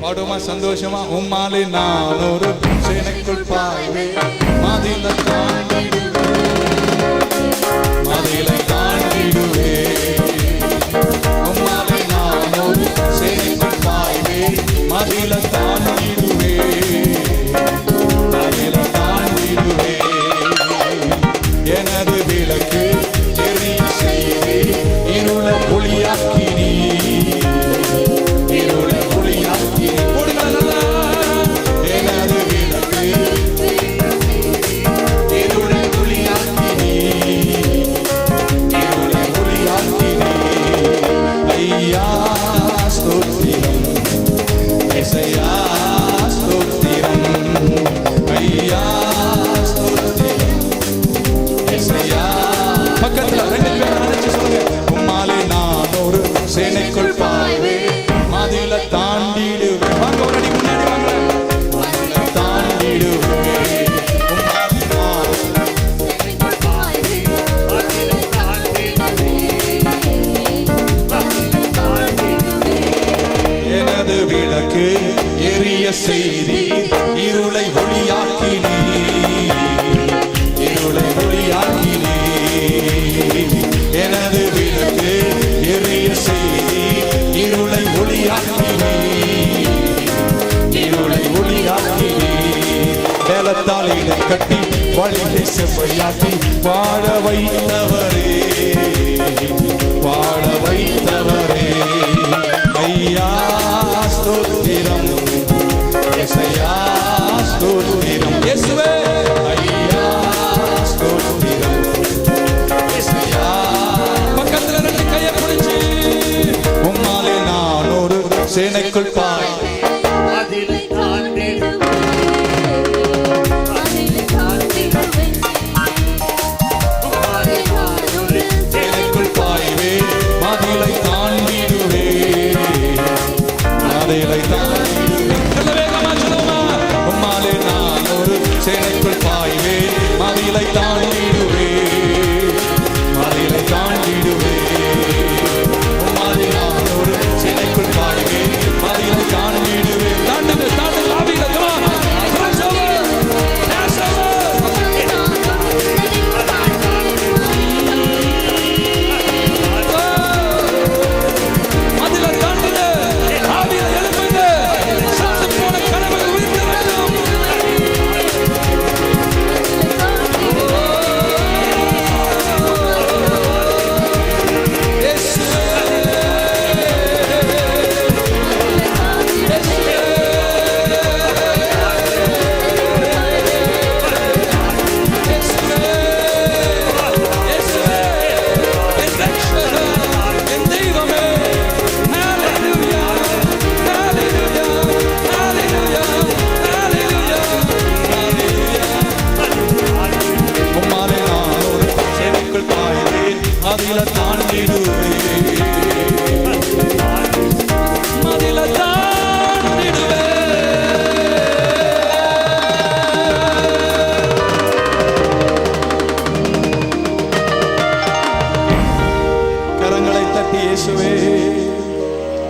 பாடுமா சந்தோஷமா உம்மாலே நான் ஒரு சேனைக்குள் பாய்வேன் மதிலை தாண்டிடுவேன் உம்மாலே நான் ஒரு சேனைக்குள் பாய்வேன் மதிலை தாண்டிடுவேன் எனது விளக்கு எரிய செய்தி இருள ஒளியாக்கினீ சேனைக்குள் பாய்வேன் மதிலை தாண்டிடுவேன் வாங்க ஒரு அடி முன்னாடி வாங்க மதிலை தாண்டிடுவேன் எனது விளக்கு எரிய செய்தி இருளை ஒளியாக்கினீ எனது விளக்கு எரிய செய்தி இருளை ஒளியாக்கினீ வேலத்தால் இதை கட்டி வழியை செவ்வையாக்கி வாழ வைத்தவரே ஐயா ஸ்தோத்திரம் ஏசையா ஸ்தோத்திரம் இயேசுவே ஐயா ஸ்தோத்திரம் ஏசையா பக்கத்துல ரெண்டு கையை பிடிச்சு உம்மாலே நான் ஒரு சேனைக்குள் பாய் மதிலை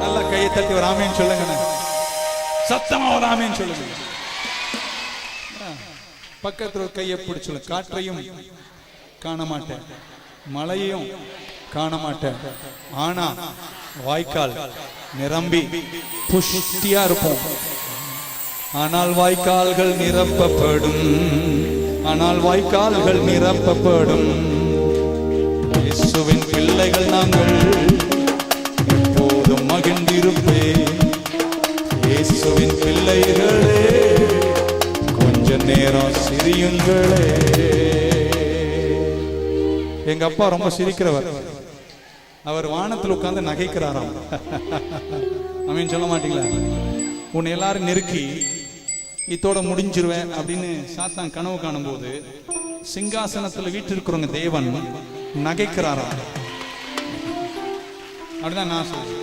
நல்ல கையை தட்டி ஒரு ஆமேன் சொல்லுங்க, சத்தமா ஒரு ஆமேன் சொல்லுங்க. பக்கத்துல கையை பிடிச்சு, காற்றையும் காண மாட்டேன், மழையையும் காண மாட்டேன், ஆனா வாய்க்கால் நிரம்பி புஷ்டியா இருப்போம். ஆனால் வாய்க்கால்கள் நிரப்பப்படும், ஆனால் வாய்க்கால்கள் நிரப்பப்படும். இயேசுவின் பிள்ளைகள் நாங்கள் எப்போதும் மகிழ்ந்திருப்பே. இயேசுவின் பிள்ளைகளே கொஞ்ச நேரம் சிரியுங்களே. எங்க அப்பா ரொம்ப சிரிக்கிறவர். அவர் வானத்தில் உட்கார்ந்து நகைக்கிறாராம். அவன் சொல்ல மாட்டீங்களா, உன்னை எல்லாரும் நெருக்கி இதோட முடிஞ்சிருவேன் அப்படின்னு சாத்தான் கனவு காணும் போது சிங்காசனத்துல வீட்டிருக்கிறவங்க தேவன் நகைக்கிறாராம். அப்படிதான் நான் சொல்றேன்.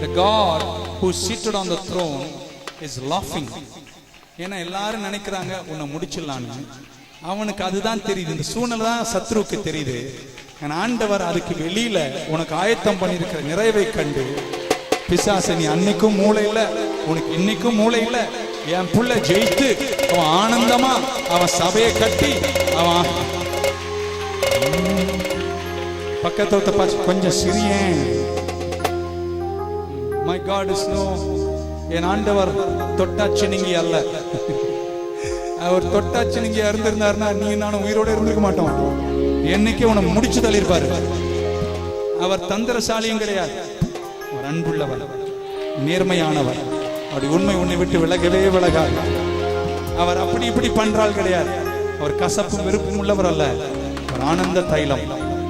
The God who seated on the throne is laughing. ஏன்னா எல்லாரும் நினைக்கிறாங்க உன்னை முடிச்சிடலான்னு. அவனுக்கு அதுதான் தெரியுது, இந்த சூழ்நிலை தான் சத்ருக்கு தெரியுது. ஆண்டவர் அதுக்கு வெளியில உனக்கு ஆயத்தம் பண்ணியிருக்கிற நிறைவை கண்டு, பிசாசு நீ அன்னைக்கும் மூளை இல்ல, உனக்கு இன்னைக்கும் மூளை இல்ல, என் புள்ள ஜெயித்து அவன் ஆனந்தமா அவன் சபையை கட்டி அவன் பக்கத்தை பார்த்து கொஞ்சம் சிரியேன். My God is no. என் ஆண்டவர் தொட்டாச்சு நீங்க அல்ல. அவர் தொட்டாச்சு நீங்க இருந்திருந்தாருன்னா நீ நானும் உயிரோட இருந்திருக்க மாட்டோம். என்னைக்கு உன முடிச்சு தள்ளியிருப்பாரு. அவர் தந்திரசாலியும் கிடையாது, அவர் அன்புள்ளவர், நேர்மையானவர். அப்படி உண்மை உன்னை விட்டு விலகவே விலகாது. அவர் அப்படி இப்படி பண்றால் கிடையாது. அவர் கசப்பும் வெறுப்பும் உள்ளவர் அல்ல. அவர் ஆனந்த தைலம்,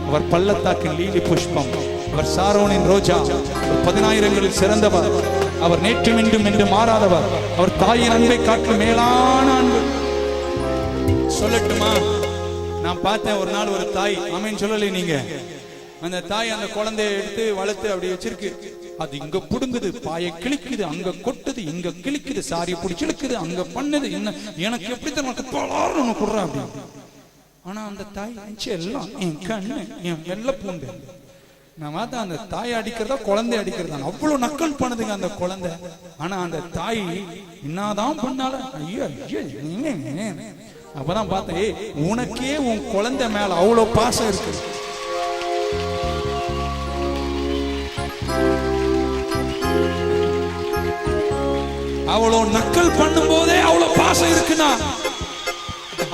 அவர் பள்ளத்தாக்கின் லீலி புஷ்பம், அவர் சாரோனின் ரோஜா, 10,000களில் சிறந்தவர், அவர் நேற்று மீண்டும் என்று மாறாதவர், அவர் தாயின் அன்பை காட்டு மேலான அன்பு. சொல்லட்டுமா, நான் பார்த்தேன் ஒரு நாள் ஒரு தாய், ஆமென் சொல்லலை நீங்க, அந்த தாய் அந்த குழந்தையை எடுத்து வளர்த்து அப்படி வச்சிருக்கு. அது இங்க புடுங்குது, பாயை கிழிக்குது, அங்க கொட்டுது, இங்க கிழிக்குது, சாரி பிடிச்சிழுக்குது, அங்க பண்ணுது. என்ன எனக்கு எப்படி தான் ஒண்ணு குடுறா அப்படி. ஆனா அந்த தாய் எல்லாம் என் கண்ணு என் வெள்ள பூண்டு. நான் பார்த்தா அந்த தாயை அடிக்கிறதா குழந்தை அடிக்கிறதா, அவ்வளவு நக்கல் பண்ணுதுங்க அந்த குழந்தை. ஆனா அந்த தாய் என்னதான் பண்ணால, ஐயோ ஐயோ. அப்பதான் பார்த்தேன், உனக்கே உன் குழந்தை மேல அவ்வளவு பாசம் இருக்கு. அவ்வளவு நக்கல் பண்ணும் போதே அவ்வளவு பாசம் இருக்குன்னா,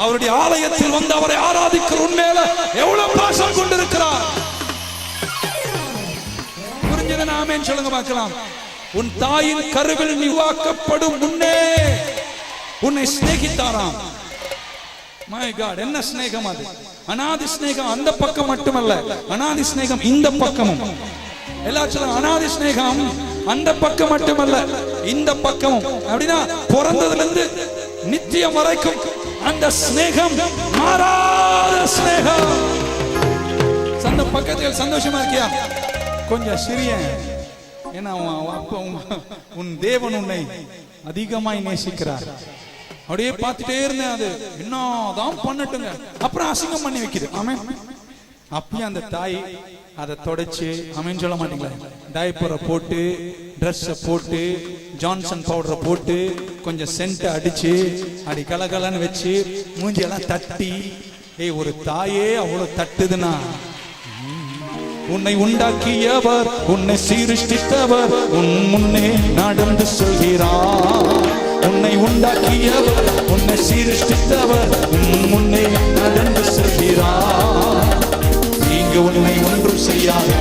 அவருடைய ஆலயத்தில் வந்து அவரை ஆராதிக்கிற உண்மையில எவ்வளவு பாசம் கொண்டிருக்கிறார். புரிஞ்சது? ஆமென் சொல்லுங்க பார்க்கலாம். உன் தாயின் கருவில் நீ உருவாக்கப்படும் முன்னே உன்னை சிநேகித்தாராம். மை காட், என்ன சிநேகம் அது! அநாதி சிநேகம் அந்த பக்கம் மட்டுமல்ல, அநாதி சிநேகம் இந்த பக்கமும். எல்லாரும் சொல்லுங்க, அநாதி சிநேகம் அந்த பக்கம் மட்டுமல்ல இந்த பக்கமும். அப்படின்னா பிறந்ததுல இருந்து நித்தியம் வரைக்கும் அந்த சிநேகம் மாறாத சிநேகம். அந்த பக்கத்தில் சந்தோஷமா இருக்கியா? கொஞ்சம் சிறிய, ஏன்னா உன் தேவன் உன்னை அதிகமாய் நேசிக்கிறார். அப்படியே பார்த்துட்டே இருந்தேன், அது என்னதான் பண்ணட்டுங்க, அப்புறம் அசிங்கம் பண்ணி வைக்குது. ஆமென். அப்பயும் அந்த தாய் அதை தொடச்சு, ஆமென் சொல்ல மாட்டீங்களா, டைப்பரை போட்டு, ட்ரெஸ்ஸை போட்டு, ஜான்சன் பவுடரை போட்டு, கொஞ்சம் சென்ட் அடிச்சு, அடி கலகலன்னு வச்சு, மூஞ்சியெல்லாம் தட்டி, ஒரு தாயே அவ்வளவு தட்டுதுன்னா, உன்னை உண்டாக்கியவர், உன்னை சீருஷ்டித்தவர் உன் முன்னே நடந்து சொல்கிறார். உன்னை உண்டாக்கியவர், உன்னை சீருஷ்டித்தவர் உன் முன்னே நடந்து சொல்கிறார். இங்கு உன்னை ஒன்றும் செய்யாது,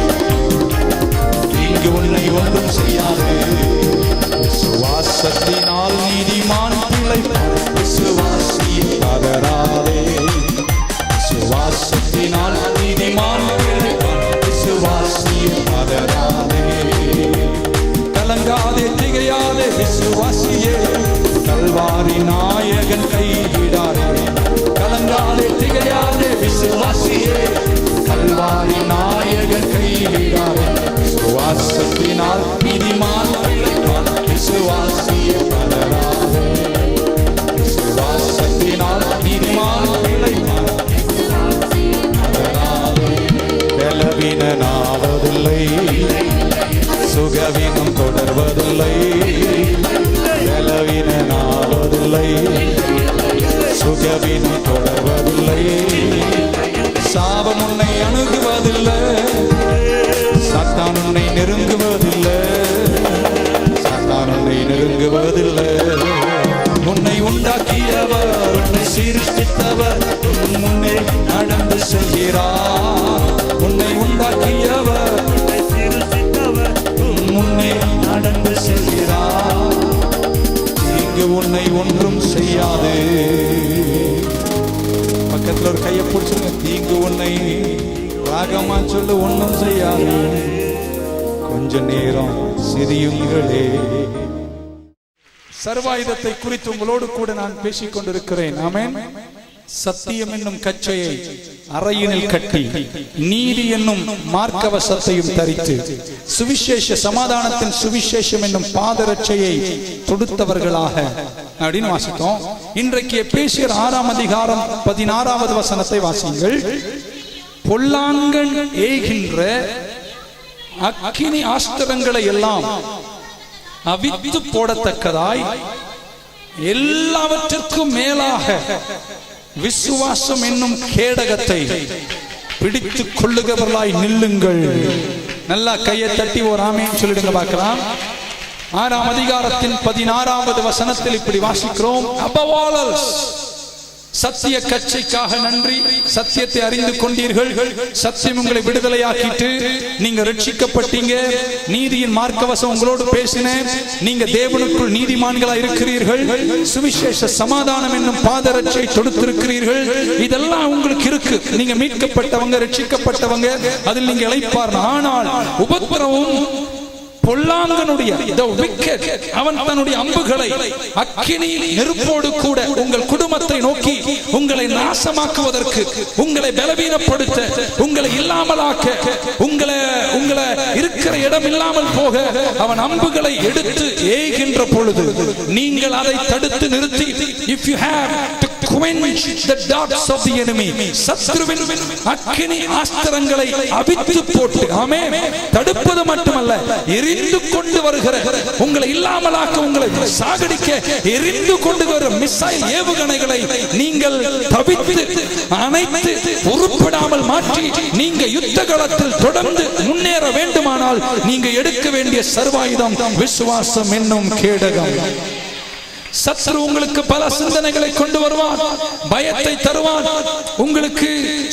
இங்கு உன்னை ஒன்றும் செய்யாது. விசுவாசத்தினால் நீதிமான் பிழைப்பான், விசுவாசியை பதறாதே. விசுவாசத்தினால் நீதிமான் பிழைப்பான், விசுவாசியை பதறாதே. கலங்காதே, திகையாதே விசுவாசியே, கல்வாரி நாயகன் கைவிடாதே. கலங்காதே, திகையாதே விசுவாசியே, கல்வாரி நாயகன் கைவிடாதே. விசுவாசத்தினால் நீதிமான் பிழைப்பான், விசுவாசியை பதறாதே. விசுவாசத்தினால் நீதிமான் பிழைப்பான், பலவீனனாவதில்லை, சுகவீனம் தொடர்வதில்லை. பலவீனனாவதில்லை, சுகவீனம் நெருங்குவதில்லை. உன்னை உண்டாக்கியவர், உன்னை சீர்திருத்தவர் உன் முன்னே நடந்து செல்கிறார். உன்னை உண்டாக்கியவர், உன்னை சீர்திருத்தவர் உன் முன்னே நடந்து செல்கிறார். தீங்கு உன்னை ஒன்றும் செய்யாது. பக்கத்துல ஒரு கையை பிடிச்சுங்க. தீங்கு உன்னை ராகமா சொல்லு, ஒன்றும் செய்யாது. கொஞ்ச நேரம் சிரியுங்களே. சர்வாயுதத்தை குறித்து உங்களோடு கூட நான் பேசிக் கொண்டிருக்கிறேன். ஆமென். சத்தியம் என்னும் கச்சையை அறையினில் கட்டி, நீதி என்னும் மார்க்கவசத்தையும் தரித்து, சுவிசேஷ சமாதானத்தின் சுவிசேஷம் என்னும் பாதரட்சையை தொடுத்தவர்களாக அப்படின்னு வாசித்தோம். இன்றைக்கு எபேசியர் 6ஆம் அதிகாரம் 16வது வசனத்தை வாசியுங்கள். பொல்லாங்கன் ஏகின்ற அக்கினி ஆஸ்திரங்களை எல்லாம் அவித்து போடத்தக்கதாய் எல்லாவற்றிற்கும் மேலாக விசுவாசம் என்னும் கேடகத்தை பிடித்துக் கொள்ளுகிறவர்களாய் நில்லுங்கள். நல்லா கையை தட்டி ஒரு ஆமென் சொல்லிடுங்க பார்க்கலாம். 6ஆம் அதிகாரத்தின் 16வது வசனத்தில் இப்படி வாசிக்கிறோம். Above all else, சத்திய கச்சைக்காக நன்றி. சத்தியத்தை அறிந்து கொண்டீர்கள், சத்தியம் உங்களை விடுதலையாக்கிட்டு நீங்க ரட்சிக்கப்பட்டீங்க. நீதியின் மார்க்கவசம் உங்களோடு பேசினேன். நீங்க தேவனுக்குள் நீதிமான்களா இருக்கிறீர்கள். சுவிசேஷ சமாதானம் என்னும் பாதரட்சை தொடுத்திருக்கிறீர்கள். இதெல்லாம் உங்களுக்கு இருக்கு. நீங்க மீட்கப்பட்டவங்க, ரட்சிக்கப்பட்டவங்க, அதில் நீங்க இளைப்பார். ஆனால் உபத்திரவும் பொல்லாங்கனுடைய அவன் தன்னுடைய அம்புகளை அக்கினி நெருப்போடு கூட உங்கள் குடும்பத்தை நோக்கி உங்களை நாசமாக்குவதற்கு, உங்களை பலவீனப்படுத்த, உங்களை இல்லாமலாக்க, உங்களை இருக்கிற இடம் இல்லாமல் போக அவன் அம்புகளை எடுத்து ஏகின்ற பொழுது நீங்கள் அதை தடுத்து நிறுத்தி, if you have to quench the darts of the enemy, சத்ருவின் அக்கினி ஆஸ்திரங்களை அவித்து போட்டு, ஆமென், தடுப்பது மட்டுமல்ல, எரிந்து கொண்டு வருகிற, உங்களை இல்லாமலாக்க, உங்களை சாகடிக்க எரிந்து கொண்டு வர மிசைல் ஏவுகணைகளை நீங்கள் தவித்து அனைத்து உருப்படாமல் மாற்றி நீங்க யுத்த களத்தில் தொடர்ந்து முன்னேற வேண்டுமானால் நீங்க எடுக்க வேண்டிய சர்வாயுதம் விசுவாசம் என்னும் கேடகம். சத்ரு உங்களுக்கு பல சிந்தனைகளை கொண்டு வருவான், பயத்தை தருவான், உங்களுக்கு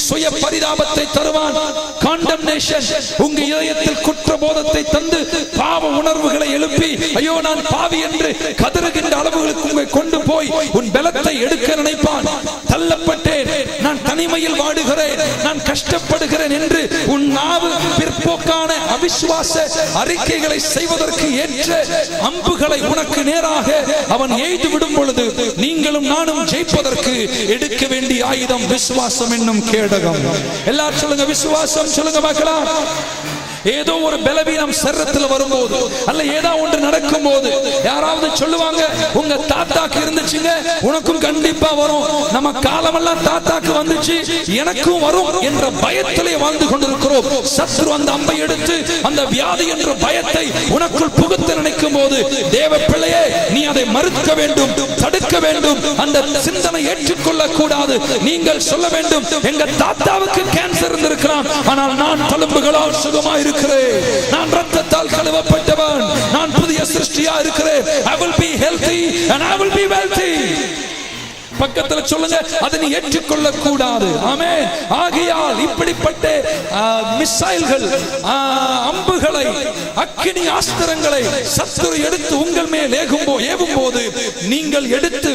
சுய பரிதாபத்தை தருவான், காண்டம்னேஷன், உங்க இதயத்தில் குற்றபோதத்தை தந்து பாவ உணர்வுகளை எழுப்பி ஐயோ நான் பாவி என்று கதறுகின்ற அளவுகளுக்கு உங்களை கொண்டு போய் உன் பலத்தை எடுக்க நினைப்பான். தள்ளப்பட்டேன், நான் தனிமையில் வாடுகிறேன், நான் கஷ்டப்படுகிறேன் என்று உன் நாவு பிற்போக்கான அவிசுவாச அறிக்கைகளை செய்வதற்கு ஏற்ற அம்புகளை உனக்கு நேராக அவன் எய்து விடும் பொழுது நீங்களும் நானும் ஜெயிப்பதற்கு எடுக்க வேண்டிய ஆயுதம் விசுவாசம் என்னும் கேடகம். எல்லாரும் சொல்லுங்க விசுவாசம். சொல்லுங்க பார்க்கலாம். ஏதோ ஒரு பலவீனம் சரீரத்தில் வரும்போது அல்ல ஏதோ ஒன்று நடக்கும் போது யாராவது சொல்லுவாங்க உங்க தாத்தாக்கு இருந்துச்சுங்க, உனக்கும் கண்டிப்பா வரும், நம்ம காலமெல்லாம் தாத்தாக்கு வந்துச்சு எனக்கும் வரும் என்ற பயத்திலே வாழ்ந்து கொண்டிருக்கிறோம். சத்ரு அந்த அம்பை எடுத்து அந்த வியாதி என்ற பயத்தை உனக்குள் புகுத்த நினைக்கும் போது தேவ பிள்ளையே நீ அதை மறுக்க வேண்டும், தடுக்க வேண்டும். அந்த சிந்தனை ஏற்றுக்கொள்ள கூடாது. நீங்கள் சொல்ல வேண்டும் எங்க தாத்தாவுக்கு கேன்சர் இருந்திருக்கிறான், ஆனால் நான் தழும்புகளால் சுகமாய் இருக்கிறேன், நான் இரத்தத்தால் கழுவப்பட்டவன், நான் புதிய சிருஷ்டியா இருக்கிறேன். I will be healthy and I will be wealthy. பக்கத்துல சொல்லுங்க, அதை நீ ஏற்றுக்கொள்ள கூடாது. ஆமென். ஆகையால் இப்படிப்பட்ட மிசைல்கள், அம்புகளை, அக்கினி ஆஸ்திரங்களை சத்துரு எடுத்து உங்கள் மேல் ஏவும் போது நீங்கள் எடுத்து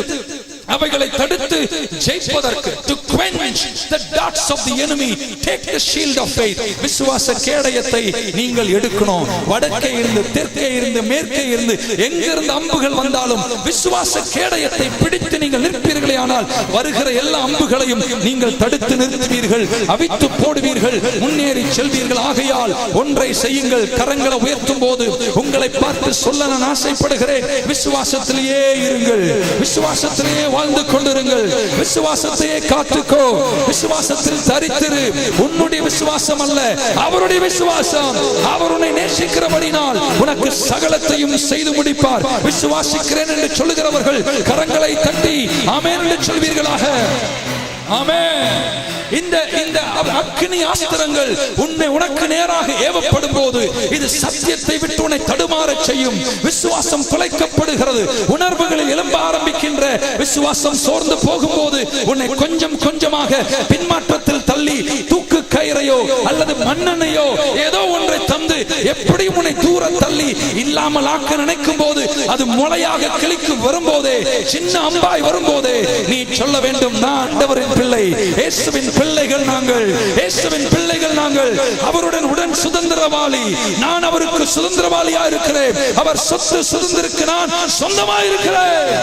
அவைகளை தடுத்து ஜெயிப்பதற்கு, to quench the darts of the enemy, take the shield of faith, விசுவாச கேடயத்தை நீங்கள் எடுக்கணும். வடக்கே இருந்து, தெற்கே இருந்து, மேற்கே இருந்து, எங்கிருந்து அம்புகள் வந்தாலும் விசுவாச கேடயத்தை பிடித்து நீங்கள் நிற்பீர்களே ஆனால் வருகிற எல்லா அம்புகளையும் நீங்கள் தடுத்து நிறுத்துவீர்கள், அவித்து போடுவீர்கள், முன்னேறி செல்வீர்கள். ஆகையால் ஒன்றை செய்யுங்கள், கரங்களை உயர்த்தும் போது உங்களை பார்த்து சொல்ல நான் ஆசைப்படுகிறேன், விசுவாசத்திலேயே இருங்கள், விசுவாசத்திலேயே வாழ்ந்து கொண்டிருங்கள், விசுவாசத்தையே காத்துக்கோ, விசுவாசத்தில் தரித்திரு. உன்னுடைய விசுவாசம் அல்ல, அவருடைய விசுவாசம். அவர் உன்னை நேசிக்கிறபடினால் உனக்கு சகலத்தையும் செய்து முடிப்பார். விசுவாசிக்கிறேன் என்று சொல்லுகிறவர்கள் கரங்களை தட்டி ஆமென் என்று சொல்வீர்களாக. ஆமென். இந்த அக்கினி அஸ்திரங்கள் உனக்கு நேராக ஏவப்படும் போது இது சத்தியத்தை விட்டு உன்னை தடுமாறச் செய்யும். விசுவாசம் குலைக்கப்படுகிறது. உணர்வுகளில் எழும்ப ஆரம்பிக்கின்ற விசுவாசம் சோர்ந்து போகும்போது உன்னை கொஞ்சம் கொஞ்சமாக பின்மாற்றத்தில் தள்ளி தூக்கு கயிறையோ அல்லது மண்ணெண்ணையோ ஏதோ ஒன்றை தந்து எப்படி உன்னை தூர தள்ளி இல்லாமல் ஆக்க நினைக்கும் போது அது முளையாக கிளிக்கு வரும்போதே, சின்ன அம்பாய் வரும்போதே நீ சொல்ல வேண்டும், நான் ஆண்டவரின் பிள்ளை, இயேசுவின் பிள்ளைகள் நாங்கள், இயேசுவின் பிள்ளைகள் நாங்கள், அவருடன் உடன் சுதந்திரவாளி, நான் அவருக்கு சுதந்திரவாளியா இருக்கிறேன், அவர் சொத்து சுதந்திரக்கு நான் சொந்தமா இருக்கிறேன்.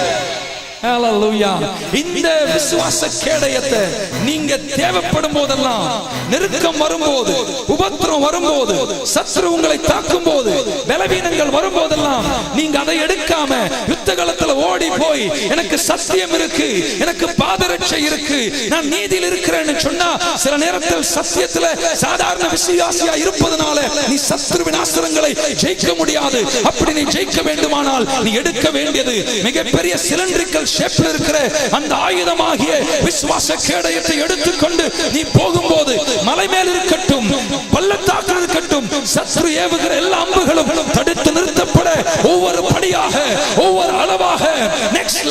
ஹalleluya. இந்த விசுவாச கேடயத்தை நீங்க தேவைப்படும் போதெல்லாம், நெருக்கம் வரும்போது, உபத்திரம் வரும்போது, சத்துரு உங்களை தாக்கும் போது, பலவீனங்கள் வரும்போதெல்லாம் நீங்க அதை எடுக்காம யுத்தகளத்துல ஓடி போய் எனக்கு சத்தியம் இருக்கு, எனக்கு பாதரட்சை இருக்கு, நான் நீதியில் இருக்கிறேன்னு சொன்னா சில நேரத்தில் சத்தியத்துல சாதாரண விசுவாசியா இருப்பதனால நீ சத்துருவின் அஸ்திரங்களை ஜெயிக்க முடியாது. அப்படி நீ ஜெயிக்க வேண்டுமானால் நீ எடுக்க வேண்டியது மிகப்பெரிய சிலிண்டரிக்கல் ஷேப்ல இருக்கிற அந்த ஆயுதமாகிய விசுவாச கேடயத்தை எடுத்துக்கொண்டு நீ போகும்போது மலை மேல் இருக்கட்டும், பள்ளத்தாக்கில் இருக்கட்டும், சத்துரு ஏவுகிற எல்லா அம்புகளும் தடுத்து நிறுத்தப்பட ஒவ்வொரு படியாக, ஒவ்வொரு அளவாக நெக்ஸ்ட்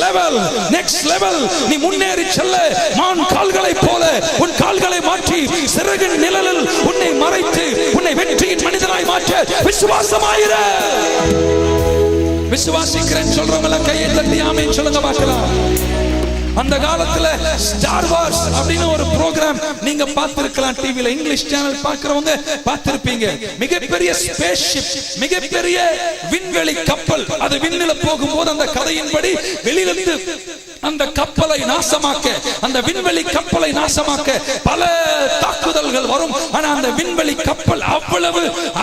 லெவல் நீ முன்னேறி செல்ல மான் கால்களை போல உன் கால்களை மாற்றி சிறகின் நிழலில் உன்னை மறைத்து உன்னை வெற்றியின் மனிதனாய் மாற்ற விசுவாசமாயிர. விசுவாசிக்கிறேன் சொல்றவங்க கையை தட்டி ஆமென் சொல்லுங்க பார்க்கலாம். அந்த காலத்துல ஸ்டார் வார்ஸ் அப்படின்னு ஒரு ப்ரோகிராம் நீங்க பார்த்திருக்கலாம் டிவில, இங்கிலீஷ் சேனல் பார்க்கிறவங்க பார்த்திருப்பீங்க. மிகப்பெரிய ஸ்பேஸ் ஷிப், மிகப்பெரிய விண்வெளி கப்பல், அது விண்ணில போகும்போது அந்த கதையின்படி வெளியிலிருந்து அந்த கப்பலை நாசமாக்க, அந்த விண்வெளி கப்பலை நாசமாக்க பல தாக்குதல்கள் வரும். ஆனா அந்த விண்வெளி கப்பல்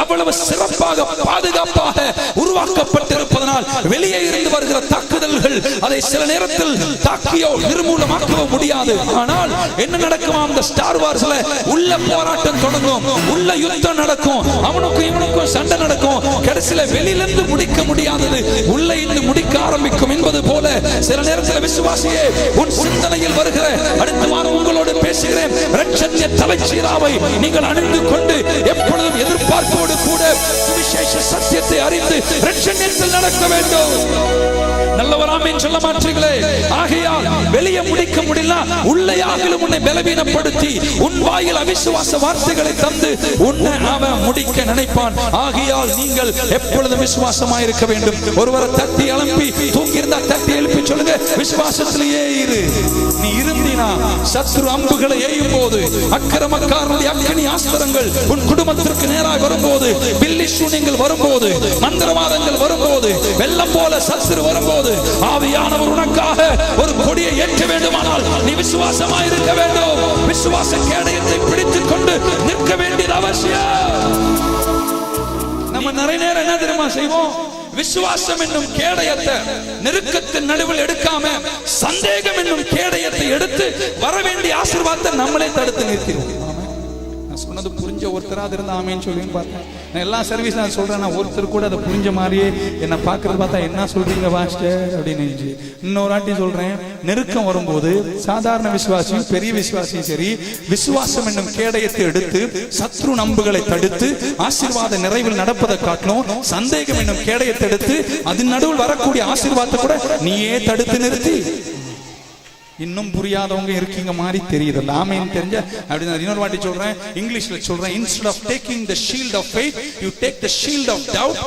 அவ்வளவு சிறப்பாக பாதுகாப்பாக உருவாக்கப்பட்டிருப்பதனால் வெளியே இருந்து வருகிற தாக்குதல்கள் அதை சில நேரத்தில் தாக்கியோ நிர்மூலமாக்க முடியாது. ஆனால் என்ன நடக்கும், அந்த ஸ்டார் வார்ஸ்ல உள்ள போராட்டம் தொடங்கும், உள்ள யுத்தம் நடக்கும், அவனுக்கும் இவனுக்கும் சண்டை நடக்கும். கடைசியில வெளியிலிருந்து முடிக்க முடியாதது உள்ள இருந்து முடிக்க ஆரம்பிக்கும் என்பது போல சில நேரத்தில் விசுவாசியே உன் சிந்தனையில் வருகிற, அடுத்த வாரம் உங்களோடு பேசுகிறேன், இரட்சணிய தலைச்சீராவை நீங்கள் அணிந்து கொண்டு எப்பொழுதும் எதிர்பார்ப்போடு கூட சுவிசேஷ சத்தியத்தை அறிந்து இரட்சணியத்தில் நடக்க வேண்டும். நல்லவராமேன் சொல்ல மாட்டீங்களே. ஆகையால் வெளியே முடிக்க முடியல, உள்ளேயாகிலும் உன்னை பலவீனப்படுத்தி உன் வாயில் அவிசுவாச வார்த்தைகளை தந்து உன்னை அவன் முடிக்க நினைப்பான். ஆகையால் நீங்கள் எப்பொழுதும் விசுவாசமாய் இருக்க வேண்டும். ஒருவரை தட்டி எழுப்பி, தூங்கி இருந்தா தட்டி எழுப்பி சொல்லுங்க, விசுவாசத்திலேயே இரு. நீ இருந்தினா சத்துரு அம்புகளை எய்யும் போது, அக்கிரமக்காரனுடைய அக்கினி ஆஸ்திரங்கள் உன் குடும்பத்திற்கு நேராக வரும்போது, பில்லி சூனியங்கள் வரும்போது, மந்திரவாதங்கள் வரும்போது, வெள்ளம் போல சத்துரு வரும்போது, ஆவியானவர் உனக்காக ஒரு கொடியை ஏற்ற வேண்டுமானால் நீ விசுவாசமாய் இருக்க வேண்டும். விசுவாச கேடயத்தை பிடித்துக் கொண்டு நிற்க வேண்டியது அவசியம். நம்ம நிறைய நேரம் என்ன தெரியுமா செய்வோம், விசுவாசம் என்னும் கேடயத்தை நெருக்கத்தின் நடுவில் எடுக்காம சந்தேகம் என்னும் கேடயத்தை எடுத்து வர வேண்டிய ஆசீர்வாதத்தை நம்மளே தடுத்து நிறுத்திடுவோம். சொன்னது புரிஞ்ச ஒருத்தராக இருந்தா ஆமேன்னு சொல்லுன்னு பார்த்தேன். நான் எல்லா சர்வீஸ் நான் சொல்றேன், நான் ஒருத்தர் கூட அதை புரிஞ்ச மாதிரியே என்ன பார்க்கறது பார்த்தா என்ன சொல்றீங்க பாஸ்டர் அப்படின்னு. இன்னொரு வாட்டி சொல்றேன், நெருக்கம் வரும்போது சாதாரண விசுவாசியும் பெரிய விசுவாசியும் சரி, விசுவாசம் என்னும் கேடயத்தை எடுத்து சத்ரு நம்புகளை தடுத்து ஆசீர்வாத நிறைவில் நடப்பதை காட்டிலும் சந்தேகம் என்னும் கேடயத்தை எடுத்து அதன் நடுவில் வரக்கூடிய ஆசீர்வாதத்தை கூட நீயே தடுத்து நிறுத்தி. இன்னும் புரியாதவங்க இருக்கீங்க மாதிரி தெரியுது. ஆமென் தெரிஞ்ச அப்படினா இன்னொரு வாட்டி சொல்றேன், இங்கிலீஷ்ல சொல்றேன், instead of taking the shield of faith you take the shield of doubt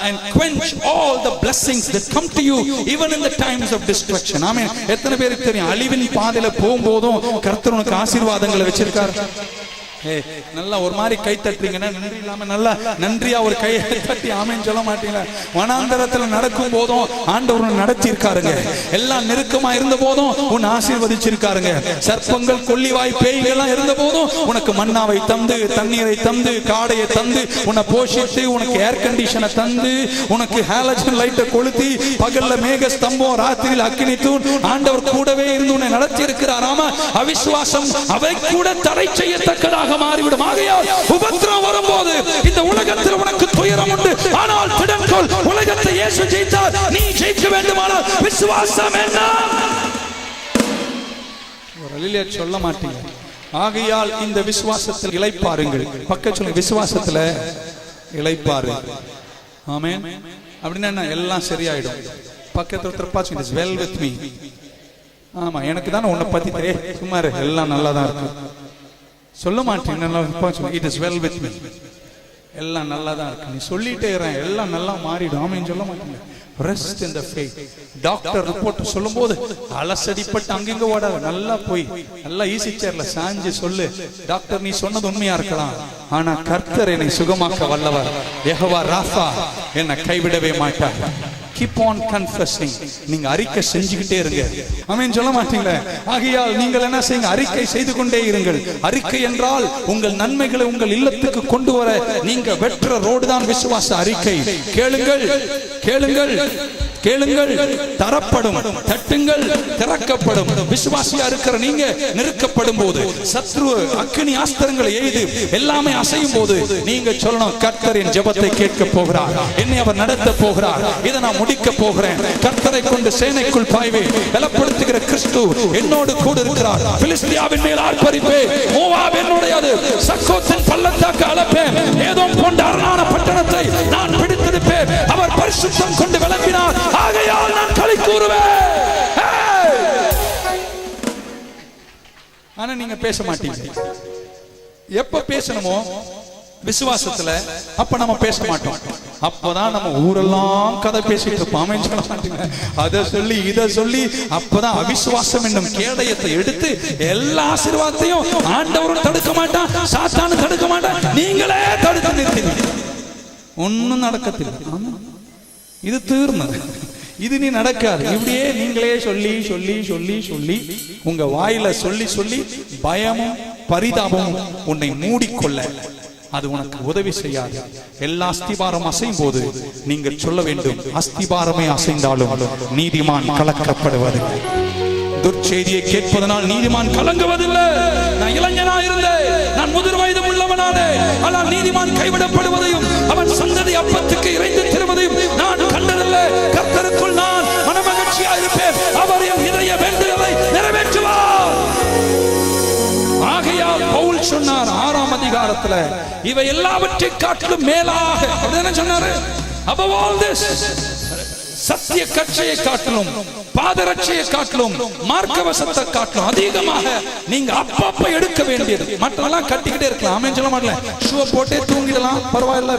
and quench all the blessings that come to you even in the times of destruction. ஆமென். எத்தனை பேருக்கு தெரியும் அழிவின் பாதையில போகும்போதும் கர்த்தர் உனக்கு ஆசீர்வாதங்களை வச்சிருக்கார். நல்லா ஒரு மாதிரி கை தட்டுறீங்கன்னா நன்றி இல்லாம நல்லா நன்றியா ஒரு கையை தட்டி ஆமேன்னு சொல்ல மாட்டீங்களா? வனாந்தரத்துல நடக்கும் போதும் ஆண்டவர் நடத்தி இருக்காருங்க. எல்லாம் நெருக்கமா இருந்த போதும் உன்னை ஆசீர்வதிச்சிருக்காருங்க. சர்ப்பங்கள் கொள்ளிவாய் பேய்கள் எல்லாம் இருந்த போதும் உனக்கு மன்னாவை தந்து, தண்ணீரை தந்து, காடையை தந்து, உன்னை போஷித்து, உனக்கு ஏர் கண்டிஷனை தந்து, உனக்கு ஹாலஜன் லைட்டை கொளுத்தி, பகல்ல மேக ஸ்தம்பம், ராத்திரியில் அக்கினி தூண், ஆண்டவர் கூடவே இருந்து உன்னை நடத்தி இருக்கிறாராமா. அவிசுவாசம் அவை கூட தடை செய்யத்தக்கதாக மாறிவிடும். ஆகையால் உபத்திரம் வரும்போது இந்த உலகத்தில் உனக்கு துயரம் உண்டு, ஆனால் திடன் கொள். உலகத்தை இயேசு ஜெயித்தார், நீ ஜெயிக்க வேண்டுமானால் விசுவாசம் என்ன? வெளியில சொல்ல மாட்டீங்க. ஆகையால் இந்த விசுவாசத்தில் இளைப்பாருங்கள். பக்கத்துல சொல்லுங்க, விசுவாசத்துல இளைப்பாரு. ஆமென். அப்படின்னா எல்லாம் சரியாயிடும். பக்கத்துல ஒருத்தர் it is well with me. ஆமா, எனக்கு தானே உன்னை பத்தி தெரியும், சும்மா எல்லாம் நல்லா தான் இருக்கு சொல்ல மாட்டீங்க. It is well with me, எல்லாம் நல்லா தான் இருக்கு நீ சொல்லிட்டே இருக்க, எல்லாம் நல்லா மாறிடும். ஆமென் சொல்ல மாட்டீங்க. Rest in the faith. Doctor report சொல்லும்போது அலசடிப்பட்டு அங்கங்க ஓடாத, நல்லா போய் நல்லா ஈஸி சேர்ல சாஞ்சு சொல்லு, டாக்டர் நீ சொன்னது உண்மையா இருக்கலாம், ஆனா கர்த்தர் என்னை சுகமாக்க வல்லவர். யெகோவா ராஃபா என்னை கைவிடவே மாட்டார். Keep on confessing. நீங்க அறிக்கை செஞ்சுக்கிட்டே இருங்க. ஆமென் சொல்ல மாட்டீங்களா? ஆகையால் நீங்கள் என்ன செய்யுங்க, அறிக்கை செய்து கொண்டே இருங்கள். அறிக்கை என்றால் உங்கள் நன்மைகளை உங்கள் இல்லத்துக்கு கொண்டு வர நீங்க வெற்ற ரோடு தான் விசுவாச அறிக்கை. கேளுங்கள் கேளுங்கள் கேளுங்கள், தரப்படும், தட்டுங்கள், திறக்கப்படும். விசுவாசியா இருக்கிற நீங்க நெருக்கப்படும் போது, சத்ரு அக்கினி ஆஸ்திரங்களை எய்து எல்லாமே அசையும் போது நீங்க சொல்லணும், கர்த்தர் என் ஜெபத்தை கேட்க போகிறார், என்னை அவர் நடத்த போகிறார், இதை நான் முடிக்க போகிறேன். கர்த்தரை கொண்டு சேனைக்குள் பாய்வேன். பலப்படுத்துகிற கிறிஸ்து என்னோடு கூட இருக்கிறார். பிலிஸ்தியாவின் மேல் ஆர்ப்பரிப்பேன், மோவாப் என்னுடையது, சக்கோத்தின் பள்ளத்தாக்கு அளப்பேன், ஏதோம் போன்ற அரணான பட்டணத்தை நான் பிடித்திருப்பேன். அவர் பரிசுத்தம் கொண்டு விளம்பினார், ஆகையால் நான் களி கூறுவேன். ஆனா நீங்க பேச மாட்டீங்க. எப்ப பேசணுமோ விசுவாசத்துல, அப்ப நம்ம பேச மாட்டோம். அப்பதான் நம்ம ஊரெல்லாம் கதை பேசிட்டு இருப்போம். சொல்ல மாட்டீங்க, அதை சொல்லி இதை சொல்லி. அப்பதான் அவிசுவாசம் என்னும் கேடயத்தை எடுத்து எல்லா ஆசீர்வாதத்தையும் ஆண்டவரும் தடுக்க மாட்டான், சாத்தானும் தடுக்க மாட்டான், நீங்களே தடுத்து நிறுத்தினீங்க. ஒன்னும் நடக்கத்தில்லை. இது தீர்ந்தது, இது நீ நடக்காது. இப்படியே நீங்களே சொல்லி சொல்லி சொல்லி சொல்லி உங்க வாயில சொல்லி சொல்லி பயமும் பரிதாபமும் உன்னை மூடிக்கொள்ள அது உனக்கு உதவி செய்யாது. எல்லா அஸ்திபாரம் அசையும் போது நீங்கள் சொல்ல வேண்டும், அஸ்திபாரமே அசைந்தாலும் நீதிமான் கலக்கப்படுவதில்லை. துர்ச்செய்தியை கேட்பதனால் நீதிமான் கலங்குவதில்லை. நான் இளைஞனா இருந்தேன், நான் முதிர் வயது உள்ளவனானே, ஆனால் நீதிமான் கைவிடப்படுவதையும் அவன் சந்ததி அப்பத்துக்கு இறைந்து திருவதையும் நான் கண்டதில்லை. கர்த்தருக்குள் நான் மனமகிழ்ச்சியா இருப்பேன், அவர் என் இதய வேண்டுதலை நிறைவேற்றுவார். ஆகையால் பவுல் சொன்னார் 6ஆம் அதிகாரத்துல, இவை எல்லாவற்றை காட்டிலும் மேலாக என்ன சொன்னாரு, above all this, சத்திய கட்சியை காட்டிலும், பாதரட்சையை காட்டிலும், மார்க்கவசத்தை காட்டிலும் அதிகமாக நீங்க அப்பப்ப எடுக்க வேண்டியது. மற்றெல்லாம் கட்டிக்கிட்டே இருக்கலாம். ஆமென் சொல்ல மாட்டேன். ஷூ போட்டே தூங்கிடலாம், பரவாயில்ல.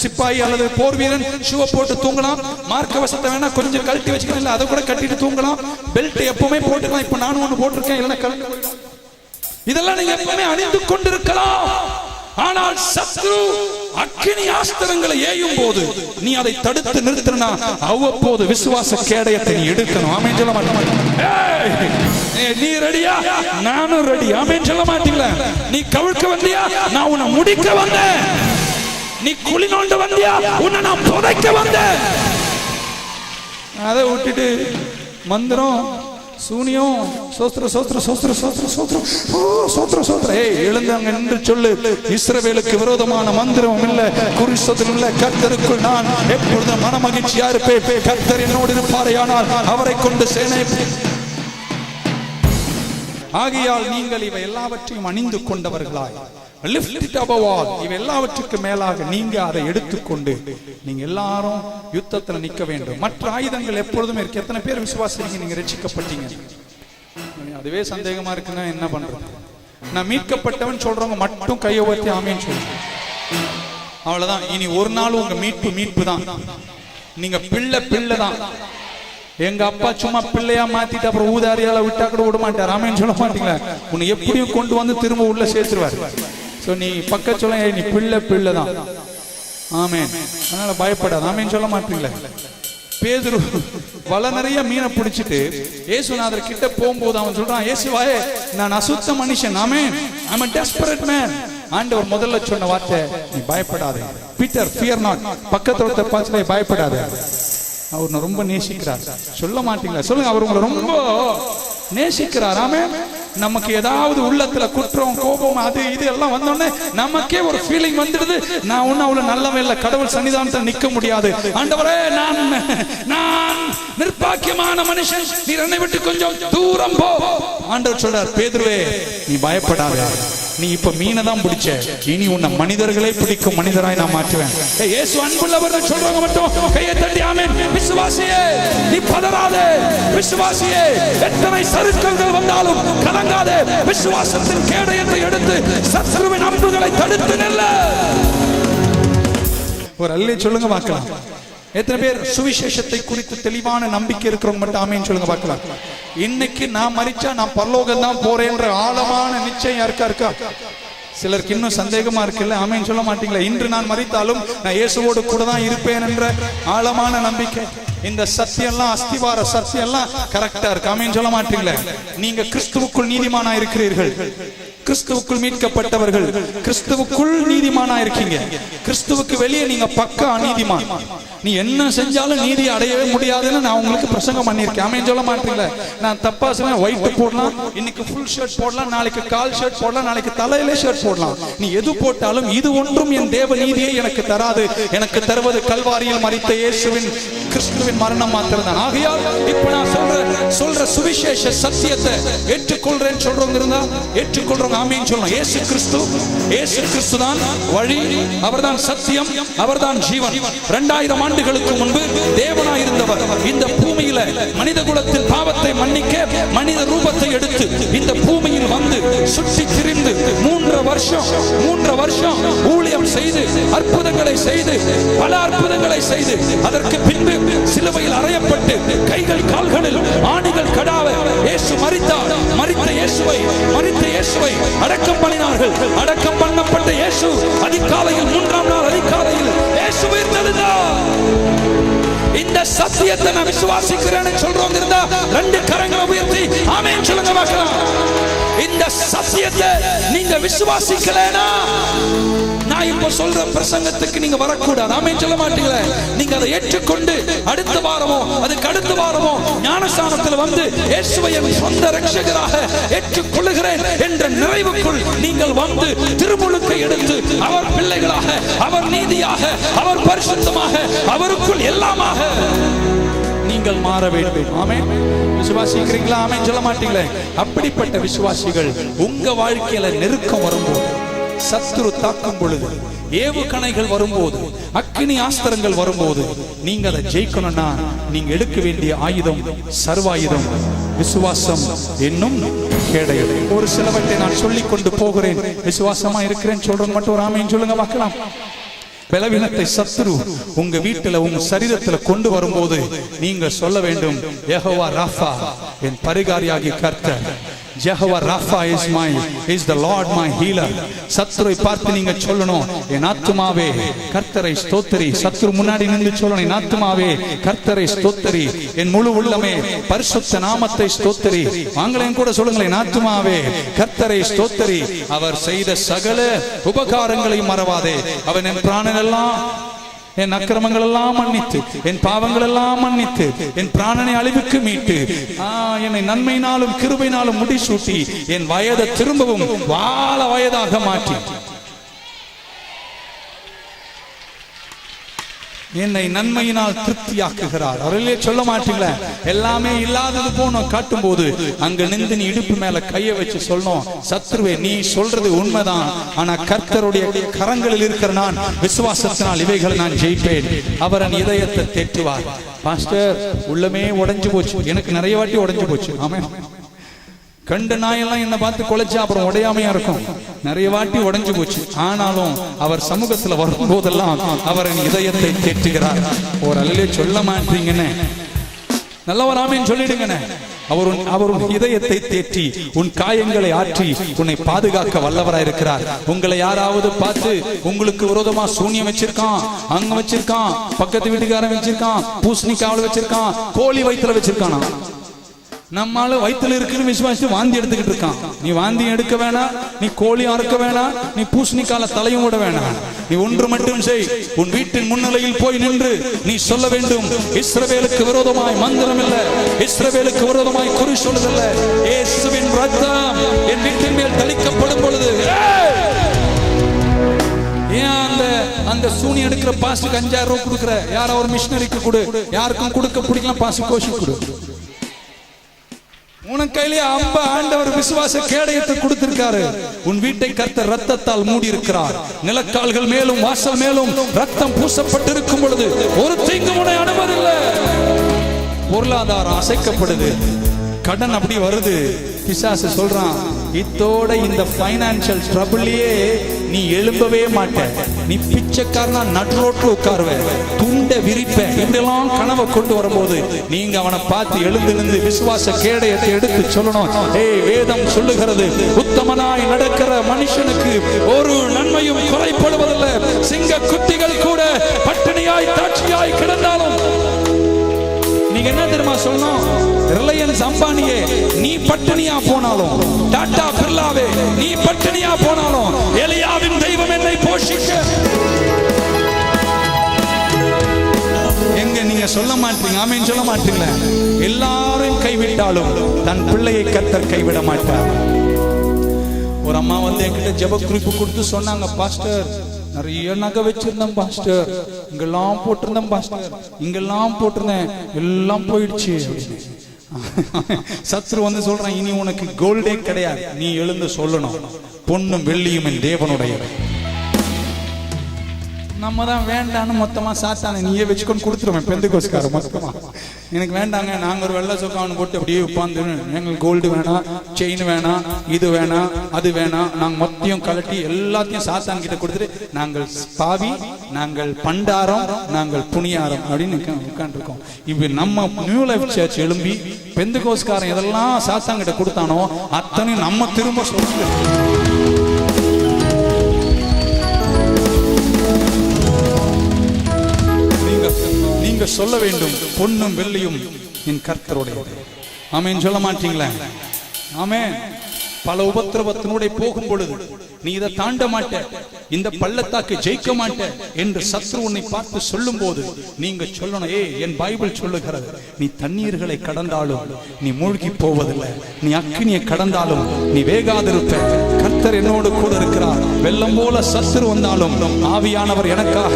சிப்பாய் அல்லது போர் வீரன் ஷூ போட்டு தூங்கலாம். மார்க்கவசத்தை வேணா கொஞ்சம் கழட்டி வச்சுக்கலாம், இல்ல அதை கூட கட்டிட்டு தூங்கலாம். பெல்ட் எப்பவுமே போட்டுக்கலாம். இப்ப நானும் ஒண்ணு போட்டிருக்கேன், இல்லைன்னா இதெல்லாம் நீங்க எப்பவுமே அணிந்து கொண்டிருக்கலாம். ஆனால் சத்ரு அக்கினி ஆஸ்திரங்களை ஏயும் போது நீ அதை தடுத்து நிறுத்தினா அவ்வப்போது விசுவாச கேடயத்தை நீ எடுக்கணும். ஆமென் சொல்ல மாட்டீங்களா? நீ ரெடியா? நானும் ரெடி. ஆமென் சொல்ல மாட்டீங்களா? நீ கவிழ்க்க வந்தியா? நான் உன்னை முடிக்க வந்தேன். நீ குழி நோண்ட வந்தியா? உன்னை நான் புதைக்க வந்தேன். அதை விட்டுட்டு மந்திரம் சூனியம் சோஸ்திர சோஸ்திர சோஸ்திர சோஸ்திர சோஸ்திர சோஸ்திர சோஸ்திர எழுந்தாங்க என்று சொல்லு. இஸ்ரவேலுக்கு விரோதமான மந்திரம் இல்ல, குறிசோதனம் இல்ல. கர்த்தருக்குள் நான் எப்பொழுதும் மனமகிழ்ச்சியா இருப்பேன். கர்த்தர் என்னோடு இருப்பாரையானால் அவரை கொண்டு சேனை. ஆகையால் நீங்கள் இவை எல்லாவற்றையும் அணிந்து கொண்டவர்களாய், lift it above all, இவை எல்லாவற்றுக்கு மேலாக நீங்க அதை எடுத்துக்கொண்டு நீங்க எல்லாரும் யுத்தத்துல நிக்க வேண்டும். மற்ற ஆயுதங்கள் எப்பொழுதுமே இருக்கு. எத்தனை பேர் விசுவாசிங்க நீங்க ரட்சிக்கப்பட்டீங்க? அதுவே சந்தேகமா இருக்குன்னா என்ன பண்றது? நான் மீட்கப்பட்டவன் சொல்றவங்க மட்டும் கையை உயர்த்தி ஆமேன்னு சொல்லுங்க. அவ்வளவுதான். இனி ஒரு நாள் உங்க மீட்பு தான். நீங்க பிள்ளை தான். எங்க அப்பா சும்மா பிள்ளையா மாத்திட்டு அப்புறம் ஊதாரியால விட்டா கூட விட மாட்டார். ஆமேன்னு சொல்ல மாட்டீங்களா? உன்னை எப்படியும் கொண்டு வந்து திரும்ப உள்ள சேர்த்துருவார். சோ நீ பக்க சொல்ல, நீ பிள்ளை தான். ஆமேன். அதனால பயப்படாது. ஆமேன்னு சொல்ல மாட்டீங்களா? பேதுரு வலை நிறைய மீனை பிடிச்சிட்டு இயேசுநாதர் கிட்ட போகும்போது அவன் சொல்றான், இயேசுவாயே நான் அசுத்த மனுஷன். ஆமேன், ஐ அம் a desperate man. ஆண்டவர் முதல்ல சொன்ன வார்த்தை, நீ பயப்படாதே பீட்டர், fear not. பக்கத்துல பார்த்து பயப்படாதே. அவர் ரொம்ப நேசிக்கிறார். சொல்ல மாட்டீங்களா? சொல்லுங்க, அவர் உங்களை ரொம்ப நேசிக்கிறார். ஆமென். நமக்கு ஏதாவது உள்ளத்துல குற்றம் கோபம் அது இது எல்லாம் வந்தோடனே நமக்கே ஒரு ஃபீலிங் வந்துடுது, நான் ஒன்னும் அவ்வளவு நல்லவன் இல்ல, கடவுள் சன்னிதானத்தில் நிக்க முடியாது, ஆண்டவரே நான் நிர்பாக்கியமான மனுஷன், நீர் என்னை விட்டு கொஞ்சம் தூரம் போ. ஆண்டவர் சொல்றார், பேதுருவே நீ பயப்படாத, நீ இப்ப மீனை தான் பிடிச்ச, இனி உன்னை மனிதர்களே பிடிக்கும் மனிதராய் நான் மாற்றுவேன். இயேசு அன்புள்ளவர் சொல்றவங்க மட்டும் கையை தட்டி ஆமென். விசுவாசியே நீ பதறாதே, விசுவாசியே எத்தனை சறுக்கல்கள் வந்தாலும் கலங்காதே, விசுவாசத்தின் கேடயத்தை எடுத்து சத்துருவின் அம்புகளை தடுத்து நில்ல. ஒரு அல்லே சொல்லுங்க பார்க்கலாம். எத்தனை பேர் சுவிசேஷத்தை குறித்து தெளிவான நம்பிக்கை இருக்கிறவங்க மட்டும் ஆமேன்னு சொல்லுங்க பார்க்கலாம். இன்னைக்கு நான் மரிச்சா நான் பரலோகம் தான் போறேன்ற ஆழமான நிச்சயம் இருக்கா? சிலருக்கு இன்னும் சந்தேகமா இருக்குல்ல, ஆமேன்னு சொல்ல மாட்டீங்களா? இன்று நான் மரித்தாலும் நான் இயேசுவோடு கூட தான் இருப்பேன் என்ற ஆழமான நம்பிக்கை. இந்த சத்தியம்லாம் அஸ்திவார சத்தியம்லாம் கரெக்டா இருக்கு, ஆமேன்னு சொல்ல மாட்டீங்களா? நீங்க கிறிஸ்துவுக்குள் நீதிமானா இருக்கிறீர்கள், கிறிஸ்துவுக்குள் மீட்கப்பட்டவர்கள், கிறிஸ்துவுக்குள் நீதிமானா இருக்கீங்க. கிறிஸ்துவுக்கு வெளியே நீங்க பக்கா அநீதிமான். நீ என்ன செஞ்சாலும் நீதி அடையவே முடியாதுன்னு நான் உங்களுக்கு பிரசங்கம் பண்ணியிருக்கேன், ஆமென் சொல்ல மாட்டீங்களா? நான் தப்பா சொன்னேன், ஒயிட் போடலாம், இன்னைக்கு ஃபுல் ஷர்ட் போடலாம், நாளைக்கு கால் ஷர்ட் போடலாம், நாளைக்கு தலையில ஷர்ட் போடலாம். நீ எது போட்டாலும் இது ஒன்றும் என் தேவ நீதியை எனக்கு தராது. எனக்கு தருவது கல்வாரியில் மரித்த இயேசுவின் கிறிஸ்துவின் மரணம் மாத்திரம் தான். ஆகையால் இப்ப நான் சொல்ற சுவிசேஷ சத்தியத்தை ஏற்றுக்கொள்றேன்னு சொல்றவங்க இருந்தா ஏற்றுக்கொள்றவங்க ஆமென் சொல்லலாம். இயேசு கிறிஸ்து தான் வழி, அவர்தான் சத்தியம், அவர்தான் ஜீவன். 2000 ஆண்டுகளுக்கு முன்பு தேவனாய் இருந்தவர் இந்த பூமியில மனித குலத்தின் பாவத்தை மன்னிக்க மனித ரூபத்தை எடுத்து இந்த பூமியில் வந்து சுற்றி திரிந்து 3 வருஷம் ஊழியம் செய்து அற்புதங்களை செய்து பல அற்புதங்களை செய்து அதற்கு பின்பு சிலுவையில் அறையப்பட்டு கைகள் கால்களில் ஆணிகள் கடாவ இயேசு மரித்தார். மரித்த இயேசுவை அடக்கம் பண்ணினார்கள். அடக்கம் பண்ணப்பட்ட இயேசு அதிகாலையில் 3ஆம் நாள் அதிகாலையில் இயேசு உயிர்த்தெழுந்தார். இந்த சத்தியத்தை நான் விசுவாசிக்கிறேன்னு சொல்றவங்க இருந்தா 2 கரங்களை உயர்த்தி ஆமென் சொல்லுங்க பார்க்கலாம். இந்த சத்தியத்தை நீங்க விசுவாசிக்கலனா நான் இப்ப சொல்ற பிரசங்கத்துக்கு நீங்க வரக்கூடாது, ஆமென் சொல்ல மாட்டீங்களே? நீங்க அதை ஏற்றுக்கொண்டு அடுத்த வாரமோ ஞானஸ்நானத்தில் வந்து இயேசுவை என் சொந்த இரட்சகராக ஏற்றுக்கொள்ளுகிறேன் என்ற நிறைவுக்குள் நீங்கள் வந்து திருமுழுக்கை எடுத்து அவர் பிள்ளைகளாக, அவர் நீதியாக, அவர் பரிசுத்தமாக, அவருக்குள் எல்லாமாக நீங்கள் மாற வேண்டும். ஆமென். விசுவாசிக்கிறீங்களா? ஆமென் சொல்ல மாட்டீங்களே? அப்படிப்பட்ட விசுவாசிகள் உங்க வாழ்க்கையில நெருக்கம் வரும்போது, சத்துரு தாக்கும் பொழுது, ஏவுகணைகள் வரும்போது, அக்கினி ஆஸ்திரங்கள் வரும்போது நீங்க அதை ஜெயிக்கணும்னா நீங்க எடுக்க வேண்டிய ஆயுதம் சர்வாயுதம் விசுவாசம் என்னும் கேடயம். ஒரு சிலவற்றை நான் சொல்லிக் கொண்டு போகிறேன். விசுவாசமா இருக்கிறேன் சொல்றேன் மட்டும் ஒரு ஆமென் சொல்லுங்க பார்க்கலாம். பலவீனத்தை சத்துரு உங்க வீட்டுல உங்க சரீரத்துல கொண்டு வரும்போது நீங்க சொல்ல வேண்டும், யெகோவா ராஃபா என் பரிகாரியாகிய கர்த்தர், Jehovah Rafah is the Lord my healer. சத்துருவை பார்த்து நீங்க சொல்லணும், என் ஆத்துமாவே கர்த்தரை ஸ்தோத்திரி. சத்துரு முன்னாடி நின்று சொல்லணும், என் ஆத்துமாவே கர்த்தரை ஸ்தோத்திரி, என் முழு உள்ளமே பரிசுத்த நாமத்தை ஸ்தோத்திரி. வாங்களேன் கூட சொல்லுங்களேன், என் ஆத்துமாவே கர்த்தரை ஸ்தோத்திரி, அவர் செய்த சகல உபகாரங்களை மறவாதே. அவன் என் பிராணன் எல்லாம், என் அக்கிரமங்கள் எல்லாம் மன்னித்து, என் பாவங்கள் எல்லாம் மன்னித்து, என் பிராணனை அழிவுக்கு மீட்டு, என்னை நன்மையினாலும் கிருபையினாலும் முடிசூட்டி, என் வயதை திரும்பவும் வாழ வயதாக மாற்றி, என்னை நன்மையினால் திருப்தியாக்குகிறார். அவர்களே சொல்ல மாட்டீங்களா? எல்லாமே இல்லாதது போன காட்டும் போது அங்க நின்று நீ இடுப்பு மேல கையை வச்சு சொல்லணும், சத்ருவே நீ சொல்றது உண்மைதான், ஆனா கர்த்தருடைய கரங்களில் இருக்கிற நான் விசுவாசத்தினால் இவைகளை நான் ஜெயிப்பேன். அவர் என் இதயத்தை தேற்றுவார். பாஸ்டர் உள்ளமே உடைஞ்சு போச்சு, எனக்கு நிறைய வாட்டி உடைஞ்சு போச்சு. ஆமென். கண்ட நாயெல்லாம் என்ன பார்த்து கொலைச்சா அப்புறம் உடையாமையா இருக்கும், நிறைய வாட்டி உடைஞ்சு போச்சு. ஆனாலும் அவர் சமூகத்துல வரும்போதெல்லாம் அவர் என் இதயத்தை தேற்றுகிறார். ஒரு அல்லே சொல்ல மாட்டீங்கன்னு நல்லவர் ஆமென் சொல்லிடுங்கண்ணே. அவர் இதயத்தை தேற்றி உன் காயங்களை ஆற்றி உன்னை பாதுகாக்க வல்லவராய் இருக்கிறார். உங்களை யாராவது பார்த்து உங்களுக்கு விரோதமா சூன்யம் வச்சிருக்கான், அங்க வச்சிருக்கான், பக்கத்து வீட்டுக்காரன் வச்சிருக்கான், பூசணிக்காவல வச்சிருக்கான், கோழி வயிற்றுல வச்சிருக்கானா, நம்மால வயிற்றுல இருக்குன்னு விசுவாசித்து வாந்தி எடுத்துக்கிட்டு இருக்கான். நீ வாந்தி எடுக்க வேணாம், நீ கோழி அறுக்க வேணாம், நீ பூசணிக்கால தலையும் விட வேணாம். நீ ஒன்று மட்டும் செய், உன் வீட்டின் முன்னிலையில் போய் நின்று நீ சொல்ல வேண்டும், இஸ்ரவேலுக்கு விரோதமாய் மந்திரம் இல்லை, இஸ்ரவேலுக்கு விரோதமாய் குறி சொல்லுதல்ல. இயேசுவின் ரத்தம் என் வீட்டின் மேல் தெளிக்கப்படும் பொழுது அந்த சூனி எடுக்கிற பாஸ்டுக்கு 5000 ரூபாய் கொடுக்குற, யாரோ ஒரு மிஷனரிக்கு கொடு, யாருக்கும் கொடுக்க பிடிக்கலாம், பாசு கோஷி கொடு. உனக்கு கையிலே அம்ப ஆண்டவர் விசுவாச கேடயத்தை கொடுத்திருக்காரு. உன் வீட்டை கர்த்தர் ரத்தத்தால் மூடி இருக்கிறார். நிலக்கால்கள் மேலும் வாசல் மேலும் ரத்தம் பூசப்பட்டிருக்கும் பொழுது ஒரு தீங்கு உன்னை அனுமதில்லை. பொருளாதாரம் அசைக்கப்படுது, கடன் அப்படி வருது. பிசாசு சொல்றான், இத்தோட இந்த பைனான்சியல் ட்ரபிள்லயே நீ எழும்பவே மாட்ட, நீ பிச்சைக்காரனா நடுரோட்ல உட்காருவ, துண்டை விரிப்ப. இப்படியெல்லாம் கனவை கொண்டு வரும்போது நீங்க அவனை பார்த்து எழுந்திருந்து விசுவாச கேடயத்தை எடுத்து சொல்லணும், ஏய் வேதம் சொல்லுகிறது, உத்தமனாய் நடக்கிற மனுஷனுக்கு ஒரு நன்மையும் குறைப்படுவதில்லை. சிங்க குட்டிகள் கூட பட்டினியாய் தாட்சியாய் கிடந்தாலும் நீங்க என்ன தெரியுமா சொல்லணும்? ரிலையன்ஸ் அம்பானியே நீ பட்டினியா போனாலும், டாடா பிர்லாவே நீ பட்டினியா போனாலும், எலியாவின் தெய்வம் என்னை போஷிக்க. எங்க நீங்க சொல்ல மாட்டீங்க, ஆமென் சொல்ல மாட்டீங்களா? எல்லாரும் கைவிட்டாலும் தன் பிள்ளையை கர்த்தர் கைவிட மாட்டார். ஒரு அம்மா என்கிட்ட ஜெப குறிப்பு கொடுத்து சொன்னாங்க, பாஸ்டர் நிறைய நகை வச்சிருந்தேன் பாஸ்டர், இங்கெல்லாம் போட்டிருந்தேன் பாஸ்டர், இங்கெல்லாம் போட்டிருந்தேன், எல்லாம் போயிடுச்சு. சத்ரு சொல்றான், இனி உனக்கு கோல்டே கிடையாது, நீ எழுந்து சொல்லணும், பொன்னும் வெள்ளியும் என் தேவனுடையது. நம்ம தான் வேண்டான்னு மொத்தமா சாத்தான நீயே வச்சுக்கொண்டு கொடுத்துருவேன். பெந்தகோஸ்கார மொத்தமா எனக்கு வேண்டாங்க, நாங்க ஒரு வெள்ளை சொக்காவனு போட்டு அப்படியே உட்காந்து, எங்களுக்கு கோல்டு வேணாம், செயின் வேணாம், இது வேணாம், அது வேணாம், நாங்க மொத்தையும் கலட்டி எல்லாத்தையும் சாத்தான் கிட்ட கொடுத்துட்டு நாங்கள் பாவி, நாங்கள் பண்டாரம், நாங்கள் புனியாரம் அப்படின்னு உட்காந்துருக்கோம். இப்ப நம்ம நியூ லைஃப் சர்ச் எழும்பி பெந்தகோஸ்காரன் எதெல்லாம் சாத்தான் கிட்ட கொடுத்தானோ அத்தனையும் நம்ம திரும்ப சொல்லி நீங்க சொல்ல வேண்டும், பொன்னும் வெள்ளியும் என் கர்த்தருடையது. ஆமென் சொல்ல மாட்டீங்களா? ஆமென். பல உபத்திரவத்தினுடைய போகும் பொழுது நீ இதை தாண்ட மாட்ட, இந்த பள்ளத்தாக்கு ஜெயிக்க மாட்ட என்று சத்ரு உன்னை பார்த்து சொல்லும் போது நீங்க சொல்லணும், என் பைபிள் சொல்லுகிறது, நீ தண்ணீர்களை கடந்தாலும் நீ மூழ்கி போவதில்லை, நீ அக்கினியை கடந்தாலும் நீ வேகாதிருப்ப. கர்த்தர் என்னோடு கூட இருக்கிறார். வெள்ளம் போல சத்ரு வந்தாலும் ஆவியானவர் எனக்காக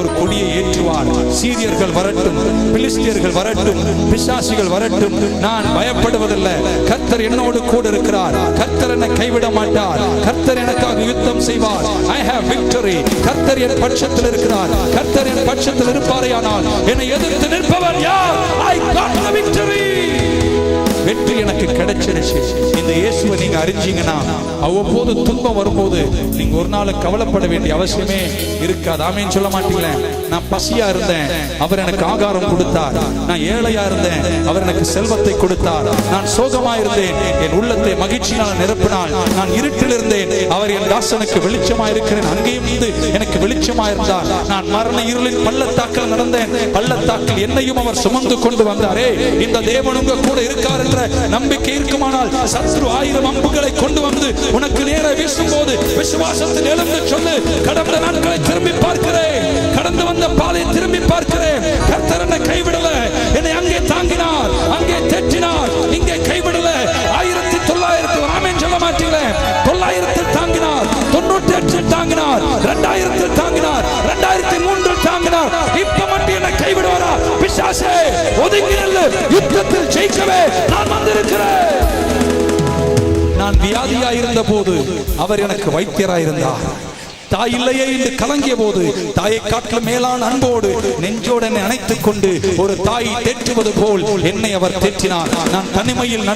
ஒரு கொடியை ஏற்றுவார். சீரியர்கள் வரட்டும், பிலிஸ்தியர்கள் வரட்டும், பிசாசிகள் வரட்டும், நான் பயப்படுவதில்லை. கர்த்தர் என்னோடு கூட இருக்கிறார். கர்த்தர் என்னை கைவிட மாட்டார். கர்த்தர் எனக்காக யுத்தம் செய்வார். I have victory. கர்த்தர் என் பட்சத்தில் இருக்கிறார். கர்த்தர் என் பட்சத்தில் இருப்பாரேயானால் என்னை எதிர்த்து நிற்பவர் யார்? I got the victory. வெற்றி எனக்கு கிடைச்சிருச்சு. இந்த இயேசுவை நீங்க அறிஞ்சீங்கன்னா அவ்வப்போது துன்பம் வரும்போது நீங்க ஒரு நாள் கவலைப்பட வேண்டிய அவசியமே இருக்காது. ஆமென் சொல்ல மாட்டீங்களே? நான் பசியா இருந்தேன், அவர் எனக்கு ஆகாரம் கொடுத்தார். நான் ஏழையா இருந்தேன், அவர் எனக்கு செல்வத்தை கொடுத்தார். நான் சோகமா இருந்தேன், என் உள்ளத்தை மகிழ்ச்சியால் நிரப்பினார். நான் இருட்டில் இருந்தேன், அவர் என் தாசனுக்கு வெளிச்சமா இருக்கிறேன், அங்கேயும் எனக்கு வெளிச்சமா இருந்தார். நான் மரண இருளின் பள்ளத்தாக்கில் நடந்தேன், பள்ளத்தாக்கில் என்னையும் அவர் சுமந்து கொண்டு வந்தாரே. இந்த தேவன் உங்க கூட இருக்கார் என்ற நம்பிக்கை இருக்குமானால் சத்ரு 1000 அம்புகளை கொண்டு வந்து உனக்கு நேரே வீசும்போது விசுவாசத்தில் எழுந்து சொல்லு, கடந்த நாட்களை திரும்பி பார்க்கிறேன், கடந்து வந்த பாதையை திரும்பி பார்க்கிறேன். கர்த்தர் என்னை கைவிடல, என்னை அங்கே தாங்கினார், அங்கே தேற்றினார், இங்கே கைவிடல. 1900 ஆமென் சொல்ல மாட்டீங்களே? 900 தாங்கினார், 98 தாங்கினார், 2000 தாங்கினார், 2003 தாங்கினார். இப்ப மட்டும் என்னை கைவிடுவாரா? பிசாசே ஒதுங்கி நில்லு, யுத்தத்தில் ஜெயிக்கவே நான் வந்திருக்கிறேன். நான் வியாதியா இருந்த போது அவர் எனக்கு வைத்தியராயிருந்தார். தாய் இல்லையே என்று கலங்கிய போது தாயை காட்டிலும் மேலான அன்போடு நெஞ்சோடு என்னை அணைத்துக் கொண்டு ஒரு தாய் தேற்றுவது போல் என்னை அவர் தேற்றினார். நான் தனிமையில்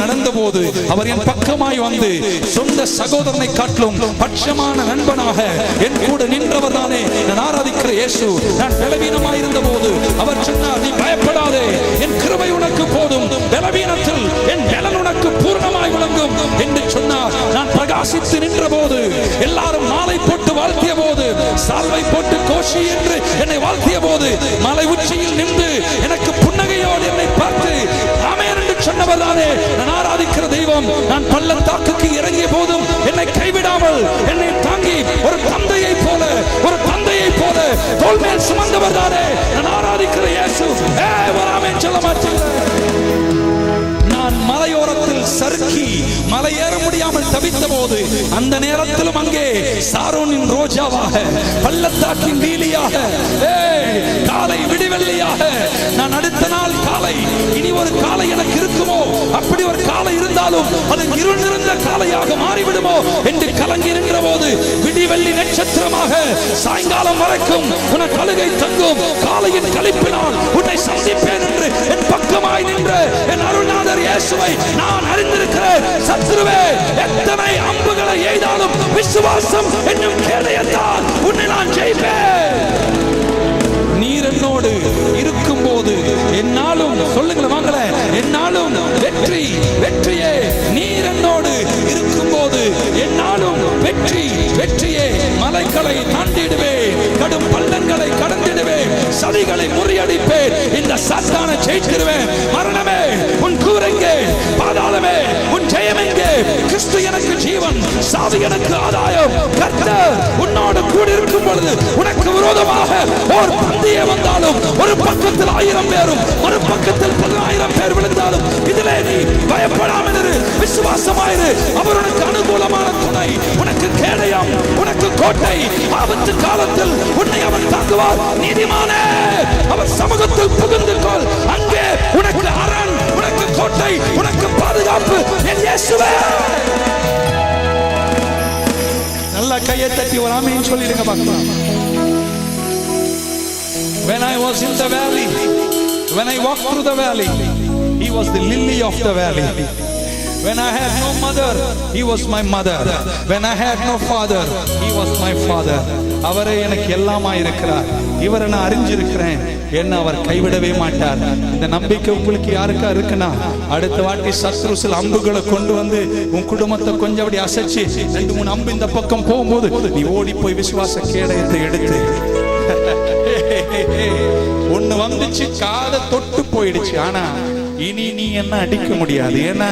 நடந்த போது அவர் என் பக்கமாய் வந்து சொந்த சகோதரனை காட்டிலும் பட்சமான நண்பனாக என் கூட நின்றவர் தானே நான் ஆராதிக்கிற இயேசு. நான் பலவீனமாய் இருந்த போது அவர் சொன்னார், நீ பயப்படாதே, என் கிருபை உனக்கு போதும், பலவீனத்தில் என் பலன் உனக்கு பூர்ணமாய் விளங்கும் என்று சொன்னார். நான் பிரகாசித்து நின்ற போது, எல்லாரும் மாலை போட்டு வாழ்த்திய போது, சால்வை போட்டு கோஷி என்று என்னை வாழ்த்திய போது, மலை உச்சியில் நின்று எனக்கு புன்னகையோடு என்னை பார்த்து ஆமென் என்று சொன்னவர் தானே நான் ஆராதிக்கிற தெய்வம். நான் பள்ளத்தாக்குக்கு இறங்கிய போதும் என்னை கைவிடாமல் என்னை தாங்கி ஒரு தந்தையை போல தோள் மேல் சுமந்தவர் தானே நான் ஆராதிக்கிற இயேசு. ஆமென் சொல்ல மாட்டேன்? போது அந்த நேரத்திலும் அங்கே சாரோனின் ரோஜாவாக, பள்ளத்தாக்கின் லீலியாக, காலை விடிவெள்ளியாக, நான் அடுத்த நாள் காலை இனி ஒரு காலை எனக்கு இருக்குமோ, அப்படி ஒரு காலை இருந்தாலும் அது இருள் நிறைந்த காலையாக மாறிவிடுமோ என்று கலங்கி நின்ற போது விடிவெள்ளி நட்சத்திரமாக சாயங்காலம் வரைக்கும் உனக்கு அழுகை தங்கும், காலையின் கழிப்பினால் உன்னை சந்திப்பேன் என்று என் பக்கமாய் நின்ற என் அருள்நாதர் இயேசுவை நான் அறிந்திருக்கிறேன். சத்துருவே எத்தனை அம்புகளை எய்தாலும் விசுவாசம் என்னும் கேடயத்தால் உன்னை நான் ஜெயிப்பேன். நீர் என்னோடு இருக்கும் போது என்னாலும், சொல்லுங்களேன் வாங்கல, என்னாலும் வெற்றி, வெற்றியே. நீர் என்னோடு இருக்கும் போது என்னாலும் வெற்றி, வெற்றியே. மலைகளை தாண்டிடுவேன், கடும் பள்ளங்களை கடந்திடுவேன், சதிகளை முறியடிப்பேன், இந்த சாத்தானை ஜெயித்திடுவேன். மரணமே உன் கூரெங்கே, பாதாளமே உன் ஜெயமெங்கே? கிறிஸ்து எனக்கு ஜீவன், சாவி எனக்கு ஆதாயம். கர்த்தர் உன்னோடு கூடியிருக்கும் பொழுது உனக்கு விரோதமாக ஒரு பந்தயம் வந்தாலும், ஒரு பக்கத்தில் 1000 பேரும் ஒரு பக்கத்தில் 10,000 பேர் விழுந்தாலும் இதிலே நீ பயப்படாமல் இரு, விசுவாசமாயிரு. அவர் உனக்கு அனுகூலமான துணை, உனக்கு கேடயம், உனக்கு கோட்டை. ஆபத்து காலத்தில் உன்னை அவர் தாங்குவார். நீதிமானே அவர் சமூகத்தில் புகுந்து கொள், அங்கே உனக்கு அரண், உனக்கு கோட்டை, உனக்கு பாதுகாப்பு. என் இயேசுவே. நல்ல கையை தட்டி ஒரு ஆமென் சொல்லிடுங்க பார்க்கலாம். When I was in the valley, when I walked through the valley, he was the lily of the valley. When I had no mother, he was my mother. When I had no father, he was my father. அவரே எனக்கு எல்லாமா இருக்கிறார். இவரை நான் அறிஞ்சிருக்கிறேன், என்ன அவர் கைவிடவே மாட்டார். இந்த நம்பிக்கை உங்களுக்கு யாருக்கா இருக்குன்னா, அடுத்த வாட்டி சத்ரு சில அம்புகளை கொண்டு வந்து உன் குடும்பத்தை கொஞ்சம் அப்படி அசைச்சு 2-3 அம்பு இந்த பக்கம் போகும்போது நீ ஓடி போய் விசுவாச கேடயத்தை எடுத்து ஒண்ணு வந்துச்சு, காதை தொட்டு போயிடுச்சு. ஆனா இனி நீ என்ன அடிக்க முடியாது, ஏன்னா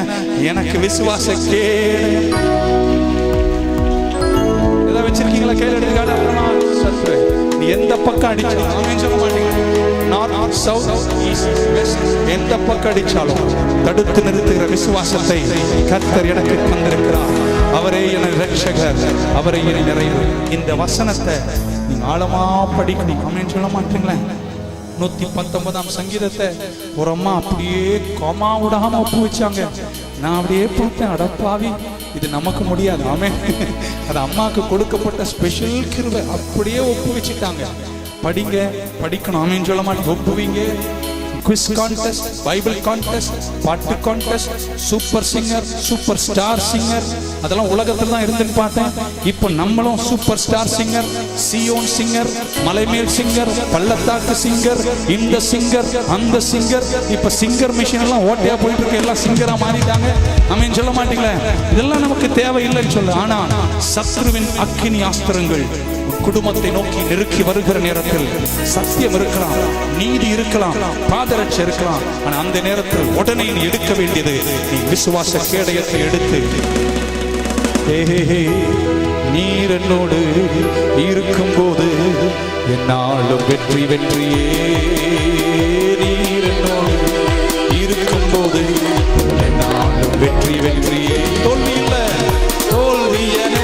எனக்கு விசுவாச கேடயம். எதை வச்சிருக்கீங்களா கையில் எடுத்துக்காட்டு? சத்ரு நீ எந்த பக்கம் அடிச்சாலும், ஆமென் சொல்ல மாட்டீங்க, நார்த் சவுத் ஈஸ்ட் வெஸ்ட், எந்த பக்கம் அடிச்சாலும் தடுத்து நிறுத்துகிற விசுவாசத்தை கர்த்தர் எனக்கு தந்திருக்கிறார். அவரே என ரட்சகர், அவரை என நிறைவு. இந்த வசனத்தை நீங்க ஆழமா படிக்கணும். ஆமென் சொல்ல மாட்டீங்களா? 119ஆம் சங்கீதத்தை ஒரு அம்மா அப்படியே கொமா விடாம ஒப்பு வச்சாங்க. நான் அப்படியே பார்த்தேன், அடப்பாவி, இது நமக்கு முடியாது. ஆமென். அது அம்மாவுக்கு கொடுக்கப்பட்ட ஸ்பெஷல் கிருபை. அப்படியே ஒப்பு வச்சுட்டாங்க. படிங்க, படிக்கணும். ஆமென் சொல்ல மாட்டேன். ஒப்புவீங்க. குவிஸ் கான்டெஸ்ட், பைபிள் கான்டெஸ்ட், பாட்டு contest, super singer, super star singer, அதெல்லாம் உலகத்துல தான் இருந்துன்னு பார்த்தேன். இப்போ நம்மளும் super star singer, Zion singer, மலைமேல் சிங்கர், பள்ளத்தாக்கு சிங்கர், இந்த சிங்கர், அந்த சிங்கர். இப்ப சிங்கர் மிஷின் எல்லாம் ஓட்டையா போயிட்டு இருக்கு, எல்லாம் சிங்கரா மாறிட்டாங்க. ஆமென் சொல்ல மாட்டீங்களா? இதெல்லாம் நமக்கு தேவையில்லைன்னு சொல்ல. ஆனா சத்ருவின் அக்கினி ஆஸ்திரங்கள் குடும்பத்தை நோக்கி நெருக்கி வருகிற நேரத்தில் சத்தியம் இருக்கலாம், நீதி இருக்கலாம், பாதரட்ச இருக்கலாம். ஆனா அந்த நேரத்தில் உடனே நீ எடுக்க வேண்டியது, நீ விசுவாச கேடயத்தை எடுத்து, நீர் என்னோடு இருக்கும் போது என்னாலும் வெற்றி, வெற்றியே. நீர் என்னோடு இருக்கும் போது என்னாலும் வெற்றி, வெற்றியே. தோல்வி இல்ல, தோல்வி என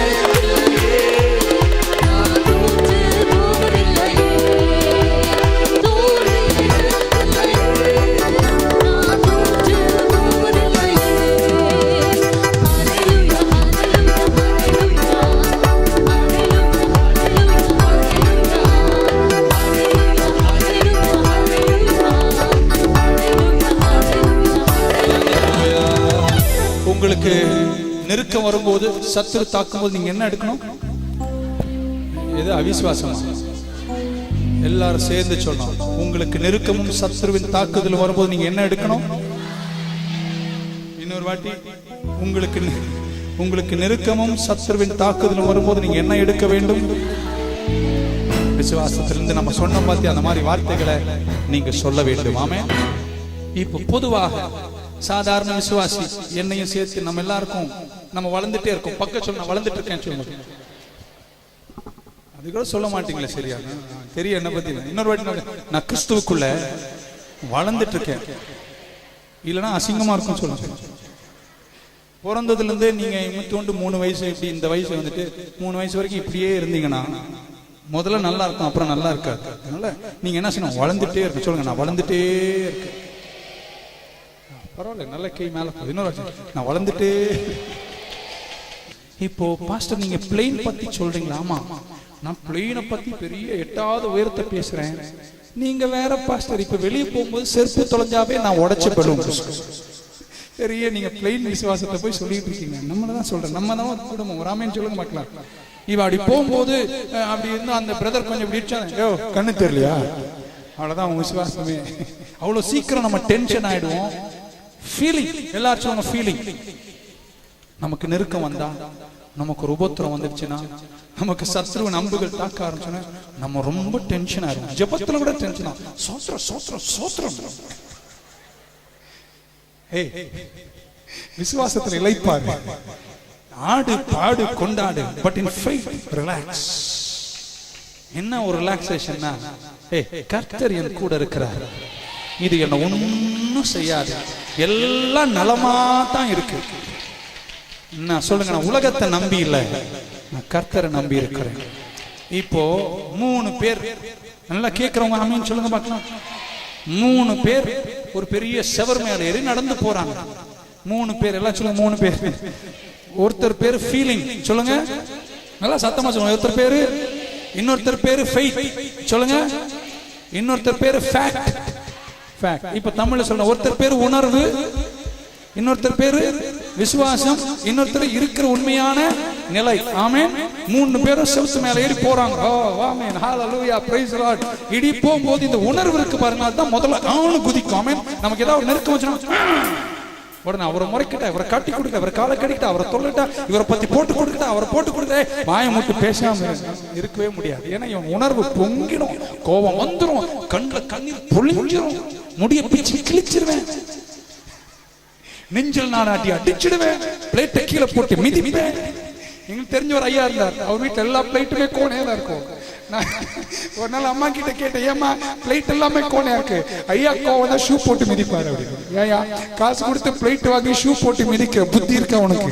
உங்களுக்கு நெருக்கம் வரும்போது, சத்துரு தாக்கும்போது நீங்க என்ன எடுக்கணும்? எது அவிசுவாசம்? எல்லாரும் சேர்ந்து சொன்னோம். உங்களுக்கு நெருக்கமும் சத்துருவின் தாக்குதல் வரும்போது நீங்க என்ன எடுக்கணும்? இன்னொரு வாட்டி, உங்களுக்கு நெருக்கமும் சத்துருவின் தாக்குதல் வரும்போது நீங்க என்ன எடுக்க வேண்டும்? விசுவாசத்திலிருந்து நம்ம சொன்ன பார்த்து அந்த மாதிரி வார்த்தைகளை நீங்க சொல்ல வேண்டும். ஆமென். இப்போ பொதுவாக சாதாரண விசுவாசி என்னையும் சேர்த்து நம்ம எல்லாருக்கும் நம்ம வளர்ந்துட்டே இருக்கோம். பக்க சொல்ல நான் வளர்ந்துட்டு இருக்கேன் சொல்லுங்க. அது கூட சொல்ல மாட்டீங்களா? சரியா தெரியும் என்ன பத்தி. இன்னொரு வாட்டி நான் கிறிஸ்துவுக்குள்ள வளர்ந்துட்டு இருக்கேன், இல்லைன்னா அசிங்கமா இருக்கும் சொல்லுங்க. பிறந்ததுலேருந்தே நீங்க இமுத்தோண்டு 3 வயசு இப்படி இந்த வயசு வந்துட்டு 3 வயசு வரைக்கும் இப்படியே இருந்தீங்கன்னா முதல்ல நல்லா இருக்கும், அப்புறம் நல்லா இருக்காது. அதனால நீங்க என்ன செய்யணும், வளர்ந்துட்டே இருக்கு. சொல்லுங்க, நான் வளர்ந்துட்டே இருக்கேன். பரவாயில்ல, நல்ல கை மேல இன்னொரு நான் வளர்ந்துட்டே. இப்போ பாஸ்டர் நீங்க பிளேன் பத்தி சொல்றீங்களா? ஆமா, நான் பிளேனை பத்தி பெரிய 8வது உயரத்தை பேசுறேன். நீங்க வேற பாஸ்டர், இப்ப வெளியே போகும்போது செருப்பு தொலைஞ்சாவே நான் உடைச்சு பலூன் பெரிய நீங்க பிளேன் விசுவாசத்தை போய் சொல்லிட்டு இருக்கீங்க. நம்மளதான் சொல்றேன், நம்ம தான் குடும்பம் ஒரு ஆமேன்னு சொல்லுங்க பார்க்கலாம். இவ அப்படி போகும்போது அப்படி இருந்தா அந்த பிரதர் கொஞ்சம் இப்படி யோ கண்ணு தெரியலையா, அவ்வளவுதான் உங்க விசுவாசமே. அவ்வளவு சீக்கிரம் நம்ம டென்ஷன் ஆயிடுவோம். ஃபீலிங், எல்லாரும் சொல்லுங்க ஃபீலிங். நமக்கு நெருக்கம் வந்தா, நமக்கு ஒரு உபத்திரம் வந்துருச்சுன்னா, நமக்கு சத்ருவ நம்புகள் தாக்க ஆரம்பிச்சுன்னா நம்ம ரொம்ப டென்ஷன் ஆயிடும். ஜெபத்துல கூட டென்ஷன் ஆகும். சோத்ரம் சோத்ரம் சோத்ரம். விசுவாசத்தில் இளைப்பாரு, ஆடு பாடு கொண்டாடு, பட் இன் ஃபெய்த் ரிலாக்ஸ். என்ன ஒரு ரிலாக்ஸேஷன்னா, கர்த்தர் என் கூட இருக்கிறார், இது என்ன ஒன்னும் செய்யாது, எல்லாம் நலமா தான் இருக்கு. என்ன சொல்லுங்க, நான் உலகத்தை நம்பி இல்லை, நான் கர்த்தரை நம்பி இருக்கிறேன். இப்போ 3 பேர் நல்லா கேட்கிறவங்க ஆமீன் சொல்லுங்க பார்க்கலாம். 3 பேர் ஒரு பெரிய செவர் மேல ஏறி நடந்து போறாங்க. 3 பேர் எல்லாம் சொல்லுங்க, 3 பேர். ஒருத்தர் பேரு ஃபீலிங், சொல்லுங்க நல்லா சத்தமா சொல்லுங்க. ஒருத்தர் பேரு, இன்னொருத்தர் பேரு ஃபெய்த், சொல்லுங்க. இன்னொருத்தர் பேரு ஃபேக்ட். ஃபேக்ட் இப்ப தமிழ்ல சொல்றேன். ஒருத்தர் பேரு உணர்வு, இன்னொருத்தர் பேரு விசுவாசம், இன்னொருத்தர் இருக்கிற உண்மையான நிலை. ஆமென். 3 பேரும் செவுத்து மேல ஏறி போறாங்க. ஆமென், ஹalleluya, praise the Lord. இடி போகும்போது இந்த உணர்வு இருக்கு பாருங்க, அதுதான் முதல்ல ஆணு குதிக்கும். ஆமென். நமக்கு ஏதாவது நெருக்கம் வந்துச்சுன்னா உடனே அவரை முறைக்கிட்ட, இவரை காட்டி கொடுக்க, அவரை காலை கடிக்கிட்ட, அவரை தொல்லிட்டா, இவரை பத்தி போட்டு கொடுக்கிட்ட, அவரை போட்டு கொடுக்க, வாயை மூட்டு பேசாம இருக்கவே முடியாது. ஏன்னா இவன் உணர்வு பொங்கிடும், கோபம் வந்துடும், கண்ணுல கண்ணீர் பொழிஞ்சிரும், முடிய பிச்சு கிழிச்சிருவேன், நெஞ்சில் நானாட்டி அடிச்சிடுவேன், பிளேட்டை கீழே போட்டு மிதிப்பேன். எங்களுக்கு தெரிஞ்ச ஒரு ஐயா இருந்தார், அவர் வீட்டுல எல்லா பிளேட்டுமே கோணையா தான் இருக்கும். ஒரு நாள் அம்மா கிட்ட கேட்டேன், ஏமா பிளேட் எல்லாமே கோணையா இருக்கு? ஐயா கோவம் தான் ஷூ போட்டு மிதிப்பாரு. ஏயா காசு கொடுத்து பிளேட் வாங்கி ஷூ போட்டு மிதிக்க புத்தி இருக்கா உனக்கு?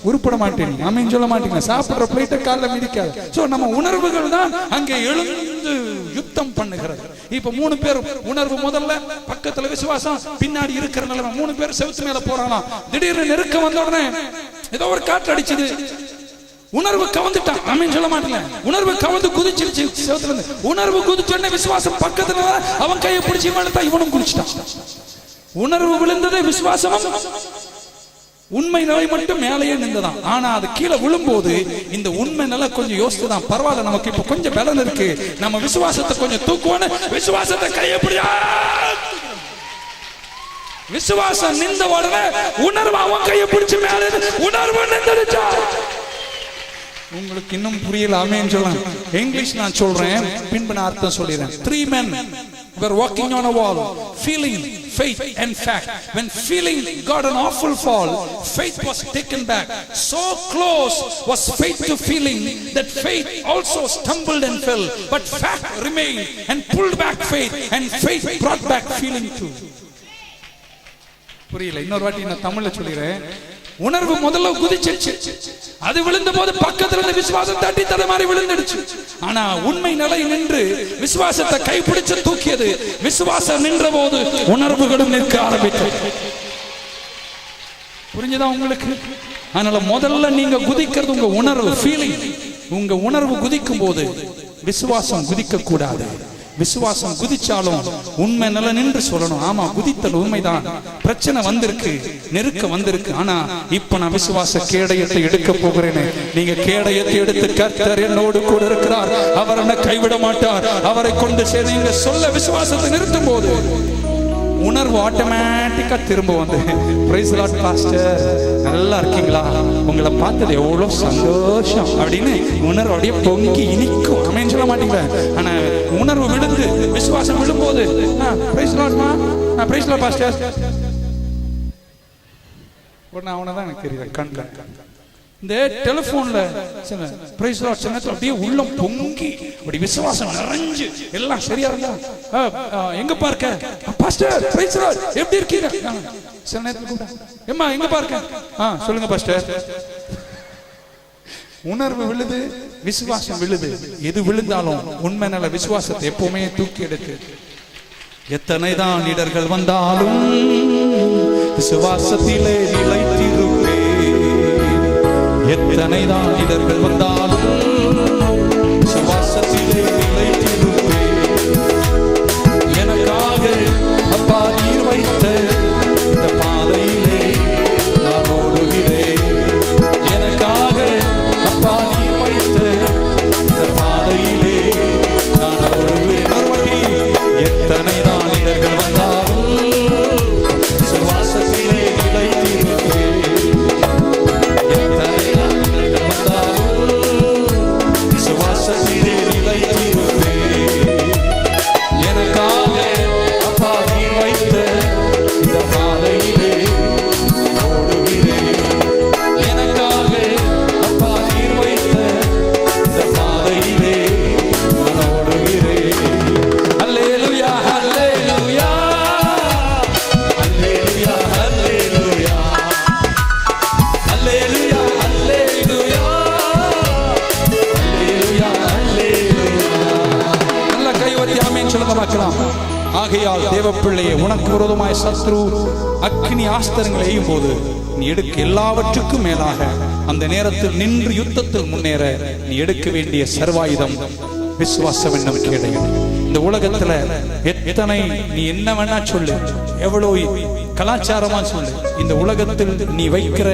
உருப்பட மாட்டேன், ஆமீன் சொல்ல மாட்டீங்க. சாப்பிடுற பிளேட்டை காலில் மிதிக்காது. சோ நம்ம உணர்வுகள் தான் அங்கே எழுந்து யுத்தம் பண்ணுகிறது. இப்ப 3 பேர் உணர்வு முதல்ல, பக்கத்துல விசுவாசம், பின்னாடி இருக்கிற நிலைமை. 3 பேர் செவுத்து மேல போறானா, திடீர்னு நெருக்கம் வந்த உடனே ஏதோ ஒரு காற்று அடிச்சது, உணர்வு கவர்ந்துட்டான். ஆமீன் சொல்ல மாட்டீங்க. உணர்வு கவர்ந்து குதிச்சிருச்சு செவுத்துல இருந்து. உணர்வு குதிச்சோடனே விசுவாசம் பக்கத்துல அவன் கையை பிடிச்சி இவனும் இவனும் குதிச்சிட்டான். உணர்வு விழுந்ததே, விசுவாசம் உண்மை நிலை மட்டும் மேலேயே நின்றுதான். ஆனா அது கீழே விழும்போது இந்த உண்மை நிலை கொஞ்சம் யோசிச்சுதான், பரவாயில்ல நமக்கு இப்ப கொஞ்சம் பலன் இருக்கு, நம்ம விசுவாசத்தை கொஞ்சம் தூக்குவோன்னு விசுவாசத்தை கையப்படியா. விசுவாசம் நின்ற உடனே உணர்வு அவன் கையை பிடிச்சு மேலே, உணர்வு நின்றுச்சா. உங்களுக்கு இன்னும் புரியல, ஆமென் சொல்லலாம். இங்கிலீஷ் நான் சொல்றேன், பின்பு நான் அர்த்தம் சொல்லிடுறேன். 3 men were walking on a wall, feeling, faith and fact. When feeling got an awful fall, faith was taken back. So close was faith to feeling that faith also stumbled and fell. But fact remained and pulled back faith, and faith brought back feeling too. புரியல, இன்னொரு வாட்டி நான் தமிழ்ல சொல்லிடுறேன். உணர்வு முதல்ல குதிச்சிருச்சு, அது விழுந்த போது பக்கத்துல இருந்த விசுவாசம் தட்டி தட மாதிரி விழுந்துடுச்சு. ஆனா உண்மை நிலை நின்று விசுவாசத்தை கைப்பிடிச்சு தூக்கியது. விசுவாசம் நின்ற போது உணர்வுகளும் நிற்க ஆரம்பித்தது. புரிஞ்சுதா உங்களுக்கு? அதனால முதல்ல நீங்க குதிக்கிறது உங்க உணர்வு, ஃபீலிங். உங்க உணர்வு குதிக்கும் போது விசுவாசம் குதிக்க கூடாது. விசுவாசம் குதிச்சாலும் உண்மை நிலை நின்று சொல்லணும், ஆமா குதித்தல் உண்மைதான், பிரச்சனை வந்திருக்கு, நெருக்க வந்திருக்கு, ஆனா இப்ப நான் விசுவாச கேடயத்தை எடுக்க போகிறேன். நீங்க கேடயத்தை எடுத்து, கர்த்தர் என்னோடு கூட இருக்கிறார், அவர் என்னை கைவிட மாட்டார், அவரை கொண்டு சேர்ந்து சொல்ல விசுவாசத்தை நிறுத்தும் போது உணர்வு ஆட்டோமேட்டிக்கா திரும்ப வந்து, பிரைஸ் தி லார்ட் பாஸ்டர் நல்லா இருக்கீங்களா, உங்களை பார்த்தது எவ்வளவு சந்தோஷம் அப்படின்னு உணர்வு அப்படியே பொங்கி இனிக்கும். ஆமென் சொல்ல மாட்டீங்களா? ஆனா உணர்வு விழுந்து விசுவாசம் விழும்போது, பிரைஸ் தி லார்ட் மா, பிரைஸ் தி லார்ட் பாஸ்டர், உடனே அவனதான் எனக்கு தெரியல கண்ல. இந்த டெலிபோன்ல பிரைஸ் தி லார்ட் சொன்னது அப்படியே உள்ளம் பொங்கி அப்படி விசுவாசம் நிறைஞ்சு எல்லாம் சரியா இருந்தா, எங்க பார்க்க பாஸ்டர் பிரைஸ் தி லார்ட் எப்படி இருக்கீங்க, சில நேரத்தில் கூட எம்மா எங்க பாருங்க, சொல்லுங்க பாஸ்டர். உணர்வு விழுது, விசுவாசம் விழுது. எது விழுந்தாலும் உண்மை நல்ல விசுவாசத்தை எப்பவுமே தூக்கி எடுத்து, எத்தனைதான் இடர்கள் வந்தாலும் விசுவாசத்திலே நிலைத்திருப்பேன். எத்தனைதான் இடர்கள் வந்தாலும் விசுவாசத்திலே நிலைத்திருப்பேன். எனக்காக அப்பா நீர் வைத்த இந்த பாதையிலே நான் ஓடுகிறேன். எனக்காக அப்பா நீர் வைத்த இந்த பாதையிலே நான் ஓடுகிறேன். மறுபடியும் எத்தனைதான் இடர்கள் வந்தாலும் விசுவாசத்திலே நிலைத்திருப்பேன். எத்தனைதான் இடர்கள் வந்தாலும் விசுவாசத்திலே நிலைத்திருப்பேன். எனக்காக அப்பா நீர் வைத்த இந்த பாதையிலே ஓடுகிறேன். எனக்காக அப்பா நீர் வைத்த இந்த பாதையிலே நான் ஓடுகிறேன். அல்லேலூயா, அல்லேலூயா, அல்லேலூயா, அல்லேலூயா, அல்லேலூயா, அல்லேலூயா, அல்லேலூயா, அல்லேலூயா. நல்ல கைவத்தி ஆமென் சொல்லுங்க பார்க்கலாம். ஆகையால் தேவப்பிள்ளையே, உனக்கு விரோதமாய் சத்ரு அக்னி ஆஸ்திரங்களை எய்யும் போது நீ எடுக்க எல்லாவற்றுக்கும் மேலாக அந்த நேரத்தில் நின்று யுத்தத்தில் முன்னேற நீ எடுக்க வேண்டிய சர்வாயுதம் விசுவாசம் என்னும் கேடயம். இந்த உலகத்துல எத்தனை நீ என்ன வேணா சொல்லு, எவ்வளவு கலாச்சாரமா சொல்லு, இந்த உலகத்தில் நீ வைக்கிற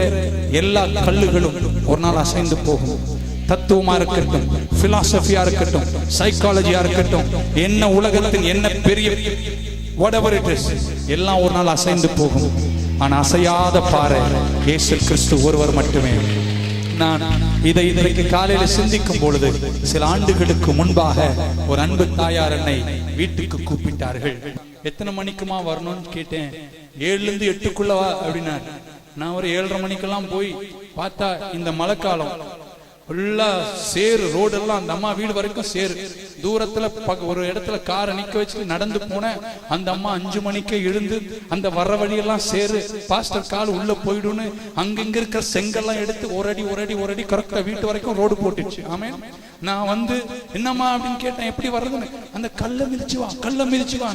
எல்லா கல்லுகளும் ஒரு நாள் அசைந்து போகும். தத்துவமா இருக்கட்டும், பிலாசபியா இருக்கட்டும், சைக்காலஜியா இருக்கட்டும், என்ன உலகத்தின் என்ன பெரிய whatever it is, எல்லாம் ஒரு நாள் அசைந்து போகும். ஆனா அசையாத பாறை இயேசு கிறிஸ்து ஒருவர் மட்டுமே. நான் இதை இன்றைக்கு காலையில சிந்திக்கும் பொழுது, சில ஆண்டுகளுக்கு முன்பாக ஒரு அன்பு தாயார் என்னை வீட்டுக்கு கூப்பிட்டார்கள். எத்தனை மணிக்குமா வரணும்னு கேட்டேன். 7லிருந்து 8க்குள்ள வா அப்படின்னாரு. நான் ஒரு 7:30 மணிக்கெல்லாம் போய் பார்த்தா இந்த மழைக்காலம் ஃபுல்லா சேரு, ரோடெல்லாம் அந்த அம்மா வீடு வரைக்கும் சேரு. தூரத்துல ஒரு இடத்துல காரை நிக்க வச்சு நடந்து போனேன். அந்த அம்மா 5 மணிக்கே எழுந்து அந்த வர்ற வழியெல்லாம் சேரு, பாஸ்டர் கால் உள்ள போயிடுன்னு அங்கிங்க இருக்கிற செங்கல்லாம் எடுத்து ஒரு அடி கரெக்டா வீட்டு வரைக்கும் ரோடு போட்டுச்சு. ஆமென். நான் வந்து என்னம்மா அப்படின்னு கேட்டேன், எப்படி வர்றதுன்னு. அந்த கல்லை மிதிச்சு வா.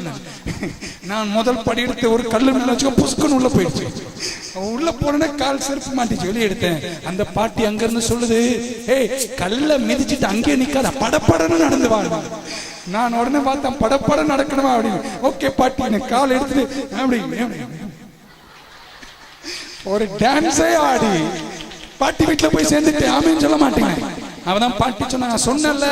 நான் முதல் படி எடுத்து ஒரு கல்லு மேல வச்சுக்க புஷ்குன்னு உள்ள போயிடுச்சு. உள்ள போனே கால் செருப்பு மாட்டிச்சு, வெளியே எடுத்தேன். அந்த பாட்டி அங்க இருந்து சொல்லுது, ஏய் கல்ல மிதிச்சுட்டு அங்கே நிக்காத, படப்படன்னு நடந்து வா. நான் உடனே பார்த்தேன், படப்பட நடக்கணுமா அப்படின்னு. ஓகே பாட்டி, கால் எடுத்துட்டு அப்படி ஒரு டான்ஸே ஆடி பாட்டி வீட்டுல போய் சேர்ந்துட்டு ஆமேன்னு சொல்ல மாட்டேங்க. அவதான் பாட்டி சொன்னாங்க, சொன்னல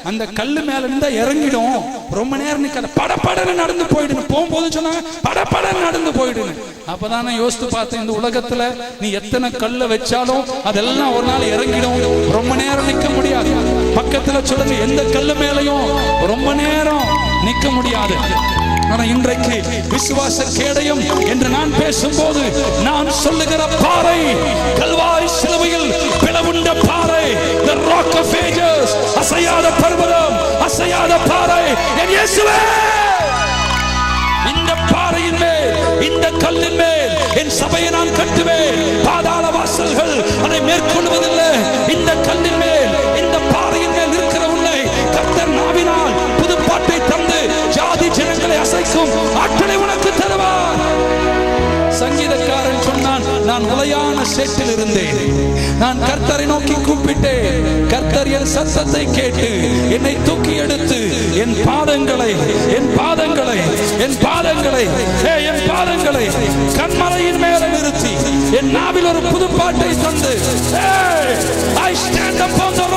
அந்த கல்லு மேல இருந்தா இறங்கிடும், ரொம்ப நேரம் நிக்காத, படப்படன்னு நடந்து போயிடுன்னு. போகும்போது சொன்னாங்க படப்படன்னு நடந்து போயிடுன்னு. அப்பதான் நான் யோசித்து பார்த்தேன், இந்த உலகத்துல நீ எத்தனை கல்ல வச்சாலும் அதெல்லாம் ஒரு நாள் இறங்கிடும், ரொம்ப நேரம் நிக்க முடியாது. பக்கத்துல சொல்லுங்க, எந்த கல்லு மேலையும் ரொம்ப நேரம் நிக்க முடியாது. ஆனா இன்றைக்கு விசுவாச கேடயம் என்று நான் பேசும்போது நான் சொல்லுகிற பாறை கல்வாய் சிலுவையில் பிளவுண்ட பாறை, the rock of ages, அசையாத பர்வதம், அசையாத பாறை என் இயேசுவே. இந்த பாறையின் மேல், இந்த கல்லின் மேல் என் சபையை நான் கட்டுவேன். பாதாள வாசல்கள் அதை மேற்கொள்வதில்லை. இந்த கல்லின் மேல், இந்த பாறையின் மேல் இருக்கிற உன்னை கர்த்தர் நாவினால் புதுப்பாட்டை தந்து ஜாதி ஜனங்களை அசைக்கும் ஆற்றலை உனக்கு தருவார். சங்கீதக்காரன் சொன்னான், நான் உலையான சேற்றில் இருந்தேன், நான் கர்த்தரை நோக்கி கூப்பிட்டேன், கர்த்தர் என் சத்தத்தை கேட்டு என்னை தூக்கி எடுத்து என் பாதங்களை கண்மலையின் மேல நிறுத்தி என் நாவில் ஒரு புது பாட்டை தந்து, I stand upon the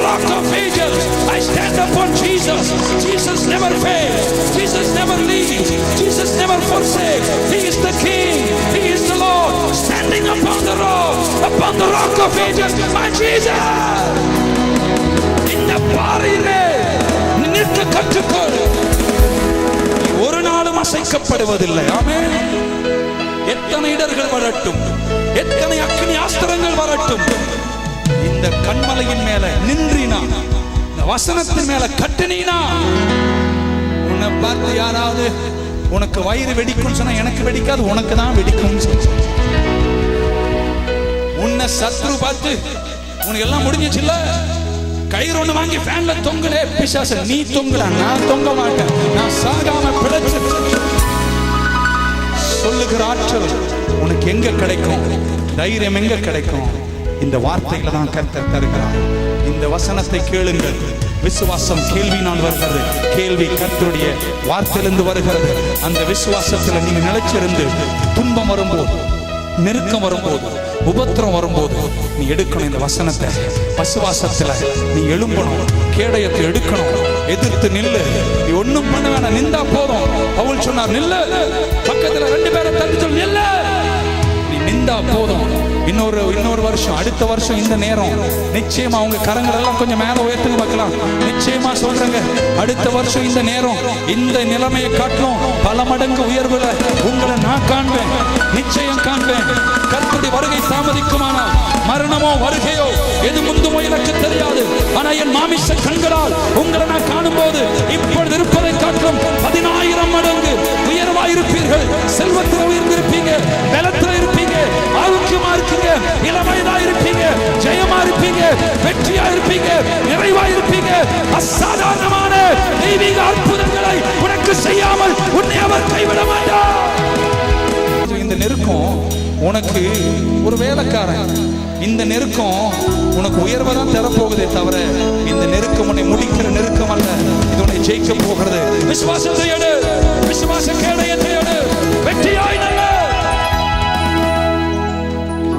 rock of ages, I stand upon Jesus. Jesus never fails, Jesus never leaves, Jesus never forsakes. He is the King, He is the Lord, standing upon the rock of ages, my Jesus. இந்த பாறையிலே நிற்க கற்றுக்கொள், ஒரு நாளும் அசைக்கப்படுவதில்லை. ஆமென். எத்தனை இடர்கள் வரட்டும், எத்தனை அக்னி ஆஸ்திரங்கள் வரட்டும், இந்த கண்மலையின் மேல நின்றினா, இந்த வசனத்தின் மேல கட்டினா, உன்னை பார்த்து யாராவது உனக்கு வயிறு வெடிக்கும் சொன்னா எனக்கு வெடிக்காது, உனக்கு தான் வெடிக்கும். உன்னை சத்ரு பார்த்து உனக்கு எல்லாம் முடிஞ்சிச்சு இல்ல, கயிறு ஒண்ணு வாங்கி ஃபேன்ல தொங்கலே பிசாசு, நீ தொங்கல, நான் தொங்க மாட்டேன், நான் சாகாம பிழைச்சு சொல்லுகிற ஆற்றல் உனக்கு எங்க கிடைக்கும்? தைரியம் எங்க கிடைக்கும்? இந்த வார்த்தைகளை தான் கர்த்தர் தருகிறார். இந்த வசனத்தை கேளுங்கள். விசுவாசம் கேள்வினால் வருகிறது, கேள்வி கர்த்தருடைய வார்த்தையிலிருந்து வருகிறது. அந்த விசுவாசத்துல நீங்க நிலைச்சிருந்து துன்பம் வரும்போது, நெருக்கம் வரும்போது, உபத்திரம் வரும்போது நீ எடுக்கணும் இந்த வசனத்தை. விசுவாசத்துல நீ எழும்பணும், கேடயத்தை எடுக்கணும், எதிர்த்து நில்லு. நீ ஒண்ணும் பண்ண வேணாம், நின்றா போதும். பவுல் சொன்னார், நில்லு. பக்கத்துல 2 பேரை தட்டி சொல்லு, நில்லு. நீ நின்றா போதும். இன்னொரு வருஷம், அடுத்த வருஷம் இந்த நேரம் நிச்சயமா உங்க கரங்கள் எல்லாம் கொஞ்சம் மேல உயர்த்துங்க பார்க்கலாம். நிச்சயமா சொல்றேங்க, அடுத்த வருஷம் இந்த நேரம் இந்த நிலைமையை காட்டும் பல மடங்கு உயர்வுல உங்களை நான் காண்பேன், நிச்சயம் காண்பேன். கர்த்தருடைய வருகை தாமதிக்குமானால், மரணமோ வருகையோ எது முந்துமோ எனக்கு தெரியாது. ஆனா என் மாமிச கண்களால் உங்களை நான் காணும் போது இப்பொழுது இருப்பதை காட்டும் 10,000 மடங்கு உயர்வாயிருப்பீர்கள். செல்வத்தில் உயர்ந்திருப்பீங்க, பலத்தில் இருப்பீங்க, ஆரோக்கியமா இருப்பீங்க, இளமையா இருப்பீங்க, ஜெயமா இருப்பீங்க, வெற்றியா இருப்பீங்க, நிறைவா இருப்பீங்க. அசாதாரணமான தெய்வீக அற்புதங்களை உனக்கு செய்யாமல் உன்னை அவர் கைவிட மாட்டார். இந்த நெருக்கம் உனக்கு ஒரு வேலைக்காரன், இந்த நெருக்கம் உனக்கு உயர்வதான் தரப்போகுதே தவிர இந்த நெருக்கம் உன்னை முடிக்கிற நெருக்கம் அல்ல, இது உன்னை ஜெயிக்க போகிறது. விசுவாசத்தை எடு, விசுவாச கேடயத்தை எடு, வெற்றியாய் நல்ல.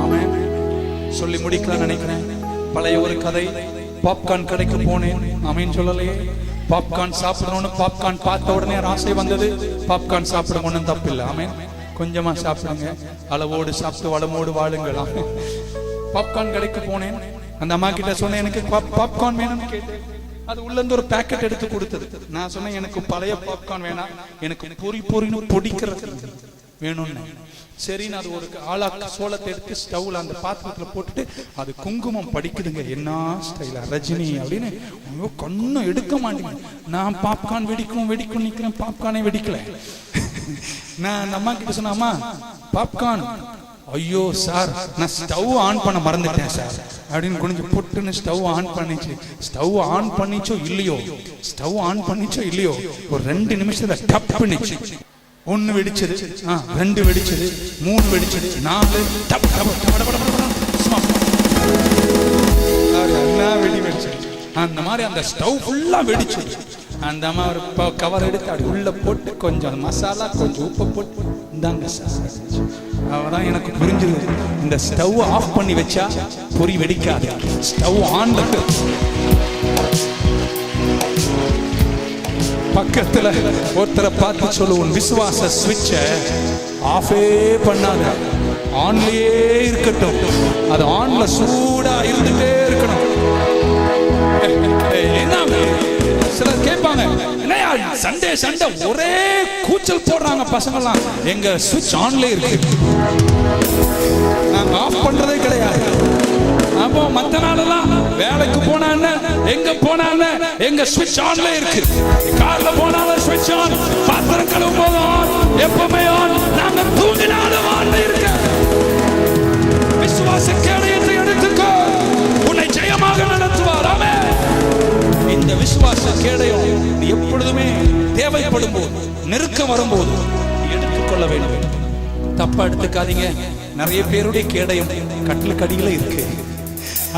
ஆமென். சொல்லி முடிக்கலாம் நினைக்கிறேன். பழைய ஒரு கதை. பாப்கார்ன் கடைக்கு போனேன். ஆமென் சொல்லலையே. பாப்கார்ன் சாப்பிடணும்னு பாப்கார்ன் பார்த்த உடனே ஆசை வந்தது. பாப்கார்ன் சாப்பிட ஒன்றும் தப்பில்லை. ஆமென். கொஞ்சமா சாப்பிடுங்க, அளவோடு சாப்பிட்டு வளமோடு வாழுங்கள். பாப்கார்ன் கடைக்கு போனேன். அந்த அம்மா கிட்ட சொன்னேன், எனக்கு பாப்கார்ன் வேணும்னு கேட்டேன். அது உள்ள இருந்து ஒரு பேக்கெட் எடுத்து கொடுத்தது. நான் சொன்னேன், எனக்கு பழைய பாப்கார்ன் வேணாம், எனக்கு பொறின்னு பொடிக்கிறது வேணும்னு. சரி, நான் அது ஒரு ஆளாக்கு சோளத்தை எடுத்து ஸ்டவ்ல அந்த பாத்திரத்துல போட்டுட்டு அது குங்குமம் படிக்குதுங்க. என்ன ஸ்டைலா ரஜினி அப்படின்னு கண்ணு எடுக்க மாட்டேங்க. நான் பாப்கார்ன் வெடிக்கும் நிக்கிறேன், பாப்கார்னே வெடிக்கல. நான் அம்மா கிட்ட சொன்ன, அம்மா பாப்கார்ன். ஐயோ சார், நான் ஸ்டவ் ஆன் பண்ண மறந்துட்டேன் சார் அப்படின்னு கொஞ்சம் பொட்டுன்னு ஸ்டவ் ஆன் பண்ணிச்சு. ஸ்டவ் ஆன் பண்ணிச்சோ இல்லையோ, ஸ்டவ் ஆன் பண்ணிச்சோ இல்லையோ, ஒரு 2 நிமிஷத்துல டப் பண்ணிச்சு. 1 வெடிச்சது, 2 வெடிச்சது, 3 வெடிச்சது, 4 டப் வெடி வெடிச்சது. அந்த மாதிரி அந்த ஸ்டவ் ஃபுல்லா வெடிச்சது. அந்த அம்மா ஒரு கவர் எடுத்து அப்படி உள்ள போட்டு கொஞ்சம் மசாலா, கொஞ்சம் உப்பு போட்டு இந்தாங்க சார். அவதான் எனக்கு புரிஞ்சது, இந்த ஸ்டவ் ஆஃப் பண்ணி வச்சா பொறி வெடிக்காது, ஸ்டவ் ஆன். பக்கத்துல ஒருத்தரை பார்த்து சொல்லு, உன் விசுவாச ஸ்விட்ச ஆஃபே பண்ணாத, ஆன்லயே இருக்கட்டும். அது ஆன்ல சூடா இருந்துட்டே இருக்கணும். சிலர் கேட்பாங்க, சண்டே ஒரே கூச்சல் போடுறாங்க பசங்கெல்லாம், எங்க ஸ்விட்ச் ஆன்ல இருக்கு, நாங்க ஆஃப் பண்றதே கிடையாது. அப்போ மத்த நாளெல்லாம் வேலைக்கு போனான்னு எங்க போனான்னு எங்க ஸ்விட்ச் ஆன்ல இருக்கு. கார்ல போனாலும் ஸ்விட்ச் ஆன், பாத்திரம் கழுவும் போதும் ஆன், எப்பவுமே ஆன், நாங்க தூங்கினாலும் ஆன்ல இருக்கு. விசுவாச கேடயத்தை எடுத்துக்கோ, உன்னை ஜெயமாக நடத்துவார். ஆமென். இந்த விசுவாச கேடயம் நீ எப்பொழுதுமே தேவைப்படும் போது, நெருக்கம் வரும்போது நீ எடுத்துக்கொள்ள வேண்டும். தப்பா எடுத்துக்காதீங்க. நிறைய பேருடைய கேடயம் கட்டிலுக்கு அடியில இருக்கு.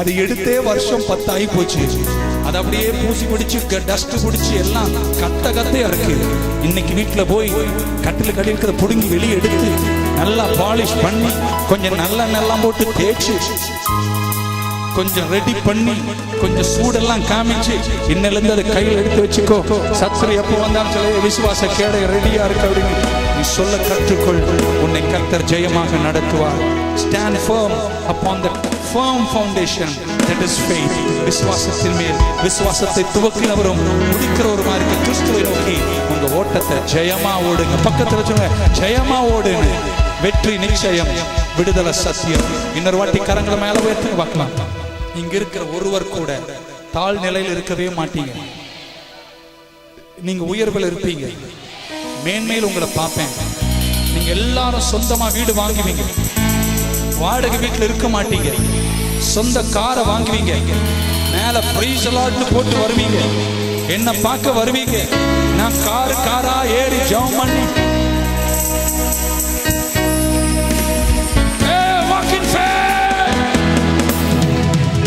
அது எடுத்தே வருஷம் 10 ஆகி போச்சு. அது அப்படியே பூசி பிடிச்சு டஸ்ட் பிடிச்சு எல்லாம் கத்தையா இருக்கு. இன்னைக்கு வீட்டுல போய் கட்டிலுக்கு அடியில் இருக்கிற புடுங்கி வெளியே எடுத்து நல்லா பாலிஷ் பண்ணி கொஞ்சம் நல்லெண்ணெல்லாம் போட்டு தேய்ச்சி கொஞ்சம் ரெடி பண்ணி கொஞ்சம் சூடெல்லாம் காமிச்சு இன்னில இருந்து அதை கையில் எடுத்து வச்சுக்கோ. சத்துரு எப்போ வந்தாலும் சொல்ல, விசுவாச கேடை ரெடியா இருக்கு அப்படின்னு நீ சொல்ல கற்றுக்கொள். உன்னை கர்த்தர் ஜெயமாக நடத்துவார். Stand firm upon the firm foundation that is faith. விசுவாசத்தின் மேல், விசுவாசத்தை துவக்கினவரும் முடிக்கிறவருமா இருக்க கிறிஸ்துவை நோக்கி உங்க ஓட்டத்தை ஜெயமா ஓடுங்க. பக்கத்துல சொல்லுங்க, ஜெயமா ஓடுங்க. வெற்றி நிச்சயம், விடுதலை சத்தியம். இன்னொரு வாட்டி கரங்களை மேல உயர்த்தி பார்க்கலாம். இங்க இருக்கிற ஒருவர் கூட தாழ் நிலையில் இருக்கவே மாட்டீங்க. நீங்க உயர்வில் இருப்பீங்க. மேன்மேல் உங்களை பார்ப்பேன். நீங்க எல்லாரும் சொந்தமா வீடு வாங்குவீங்க, வாடகை வீட்டில் இருக்க மாட்டீங்க, சொந்த காரை வாங்குவீங்க, மேல பிரைஸ் லார்ட்னு போட்டு வருவீங்க, என்ன பார்க்க வருவீங்க. நான் காரா ஏறி ஜெபம் பண்ணி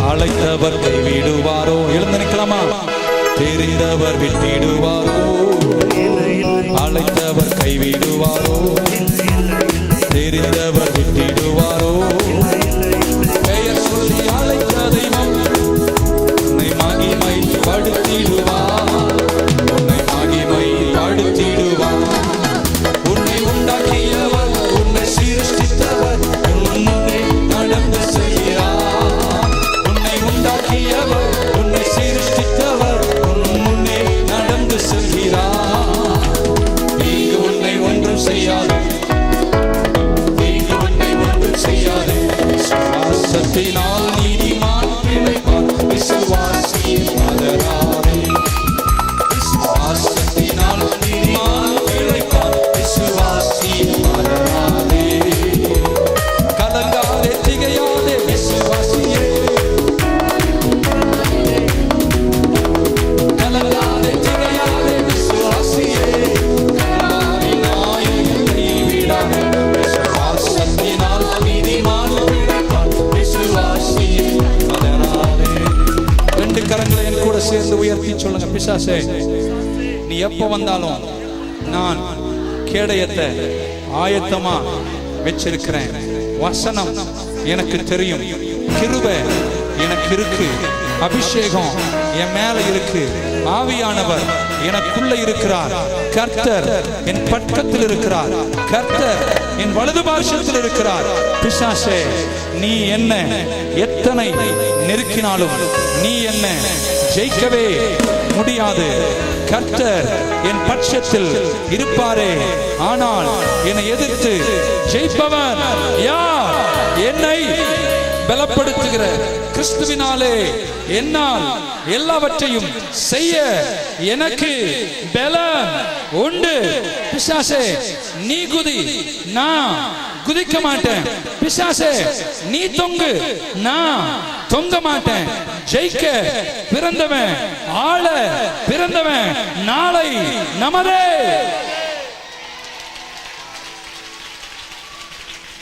அழைத்தவர் கைவிடுவாரோ? எழுந்து நிற்கலாமா? தெரிந்தவர் விட்டிடுவாரோ? அழைத்தவர் கைவிடுவாரோ? தெரிந்தவர் விட்டிடுவாரோ? பெயர் சொல்லி அழைத்த தெய்வம் உன்னை மகிமை படுத்திடுவார், உன்னை மகிமை படுத்திடுவார். உன்னை உண்டாக்கியவர், உன்னை சிருஷ்டித்தவர் உன் முன்னே நடந்து செய்கிறார். உன்னை உண்டாக்கியவர், உன்னை சிருஷ்டித்தவர் உன் முன்னே நடந்து செல்கிறார். நீங்க உன்னை ஒன்றும் செய்யாது, விசுவாசத்தினால் நீதிமான் பிழைப்பான், விசுவாசியே பதறாதே. விசுவாசத்தினால் நீதிமான் பிழைப்பான், விசுவாசியே பதறாதே. கலங்காதே திகையாதே விசுவாசியே, கலங்காதே திகையாதே விசுவாசியே. கல்லாரி நாயகன் கைவிடாதே, விசுவாசத்தினால் நீதிமான் பிழைப்பான், விசுவாசியே பதறாதே. ரெண்டு கரங்களை என் கூட சேர்ந்து உயர்த்தி சொல்லுங்க. பிசாசே, நீ எப்ப வந்தாலும் நான் கேடயத்தை ஆயத்தமா வச்சிருக்கிறேன். வசனம் எனக்கு தெரியும், கிருபை எனக்கு இருக்கு, அபிஷேகம் என் மேல இருக்கு, ஆவியானவர் எனக்குள்ள இருக்கிறார், கர்த்தர் என் பக்கத்தில் இருக்கிறார், கர்த்தர் என் வலது பாரசத்தில் இருக்கிறார். பிசாசே, நீ என்ன எத்தனை நெருக்கினாலும் நீ என்ன ஜெயிக்கவே முடியாது. கர்த்தர் என் பட்சத்தில் இருப்பாரே, ஆனால் என்னை எதிர்த்து ஜெயிப்பவன் யார்? என்னை பலப்படுத்துகிற கிறிஸ்துவினாலே என்னால் எல்லாவற்றையும் செய்ய எனக்கு பலம் உண்டு. பிசாசே, நீ குதி, நான் குதிக்க மாட்டேன். பிசாசே, நீ தொங்கு, நான் தொங்க மாட்டேன். ஜெயிக்க பிறந்தவன், ஆள பிறந்தவன், நாளை நமதே.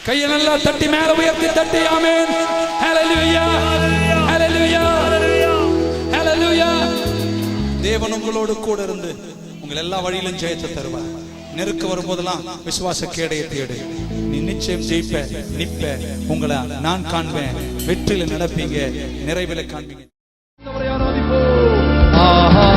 கையை நல்லா தட்டி மேல உயர்த்தி தட்டி ஆமென். ஹல்லேலூயா, ஹல்லேலூயா, ஹல்லேலூயா. தேவன் உங்களோடு கூட இருந்து உங்கள் எல்லா வழியிலும் ஜெயத்தை தருவார். நெருக்க வரும்போதெல்லாம் விசுவாச கேடயத்தை எடு. நீ நிச்சயம் ஜெயிப்ப, நிப்ப. உங்களை நான் காண்பேன், வெற்றில நடப்பீங்க, நிறைவில காண்பீங்க. ஆஹா,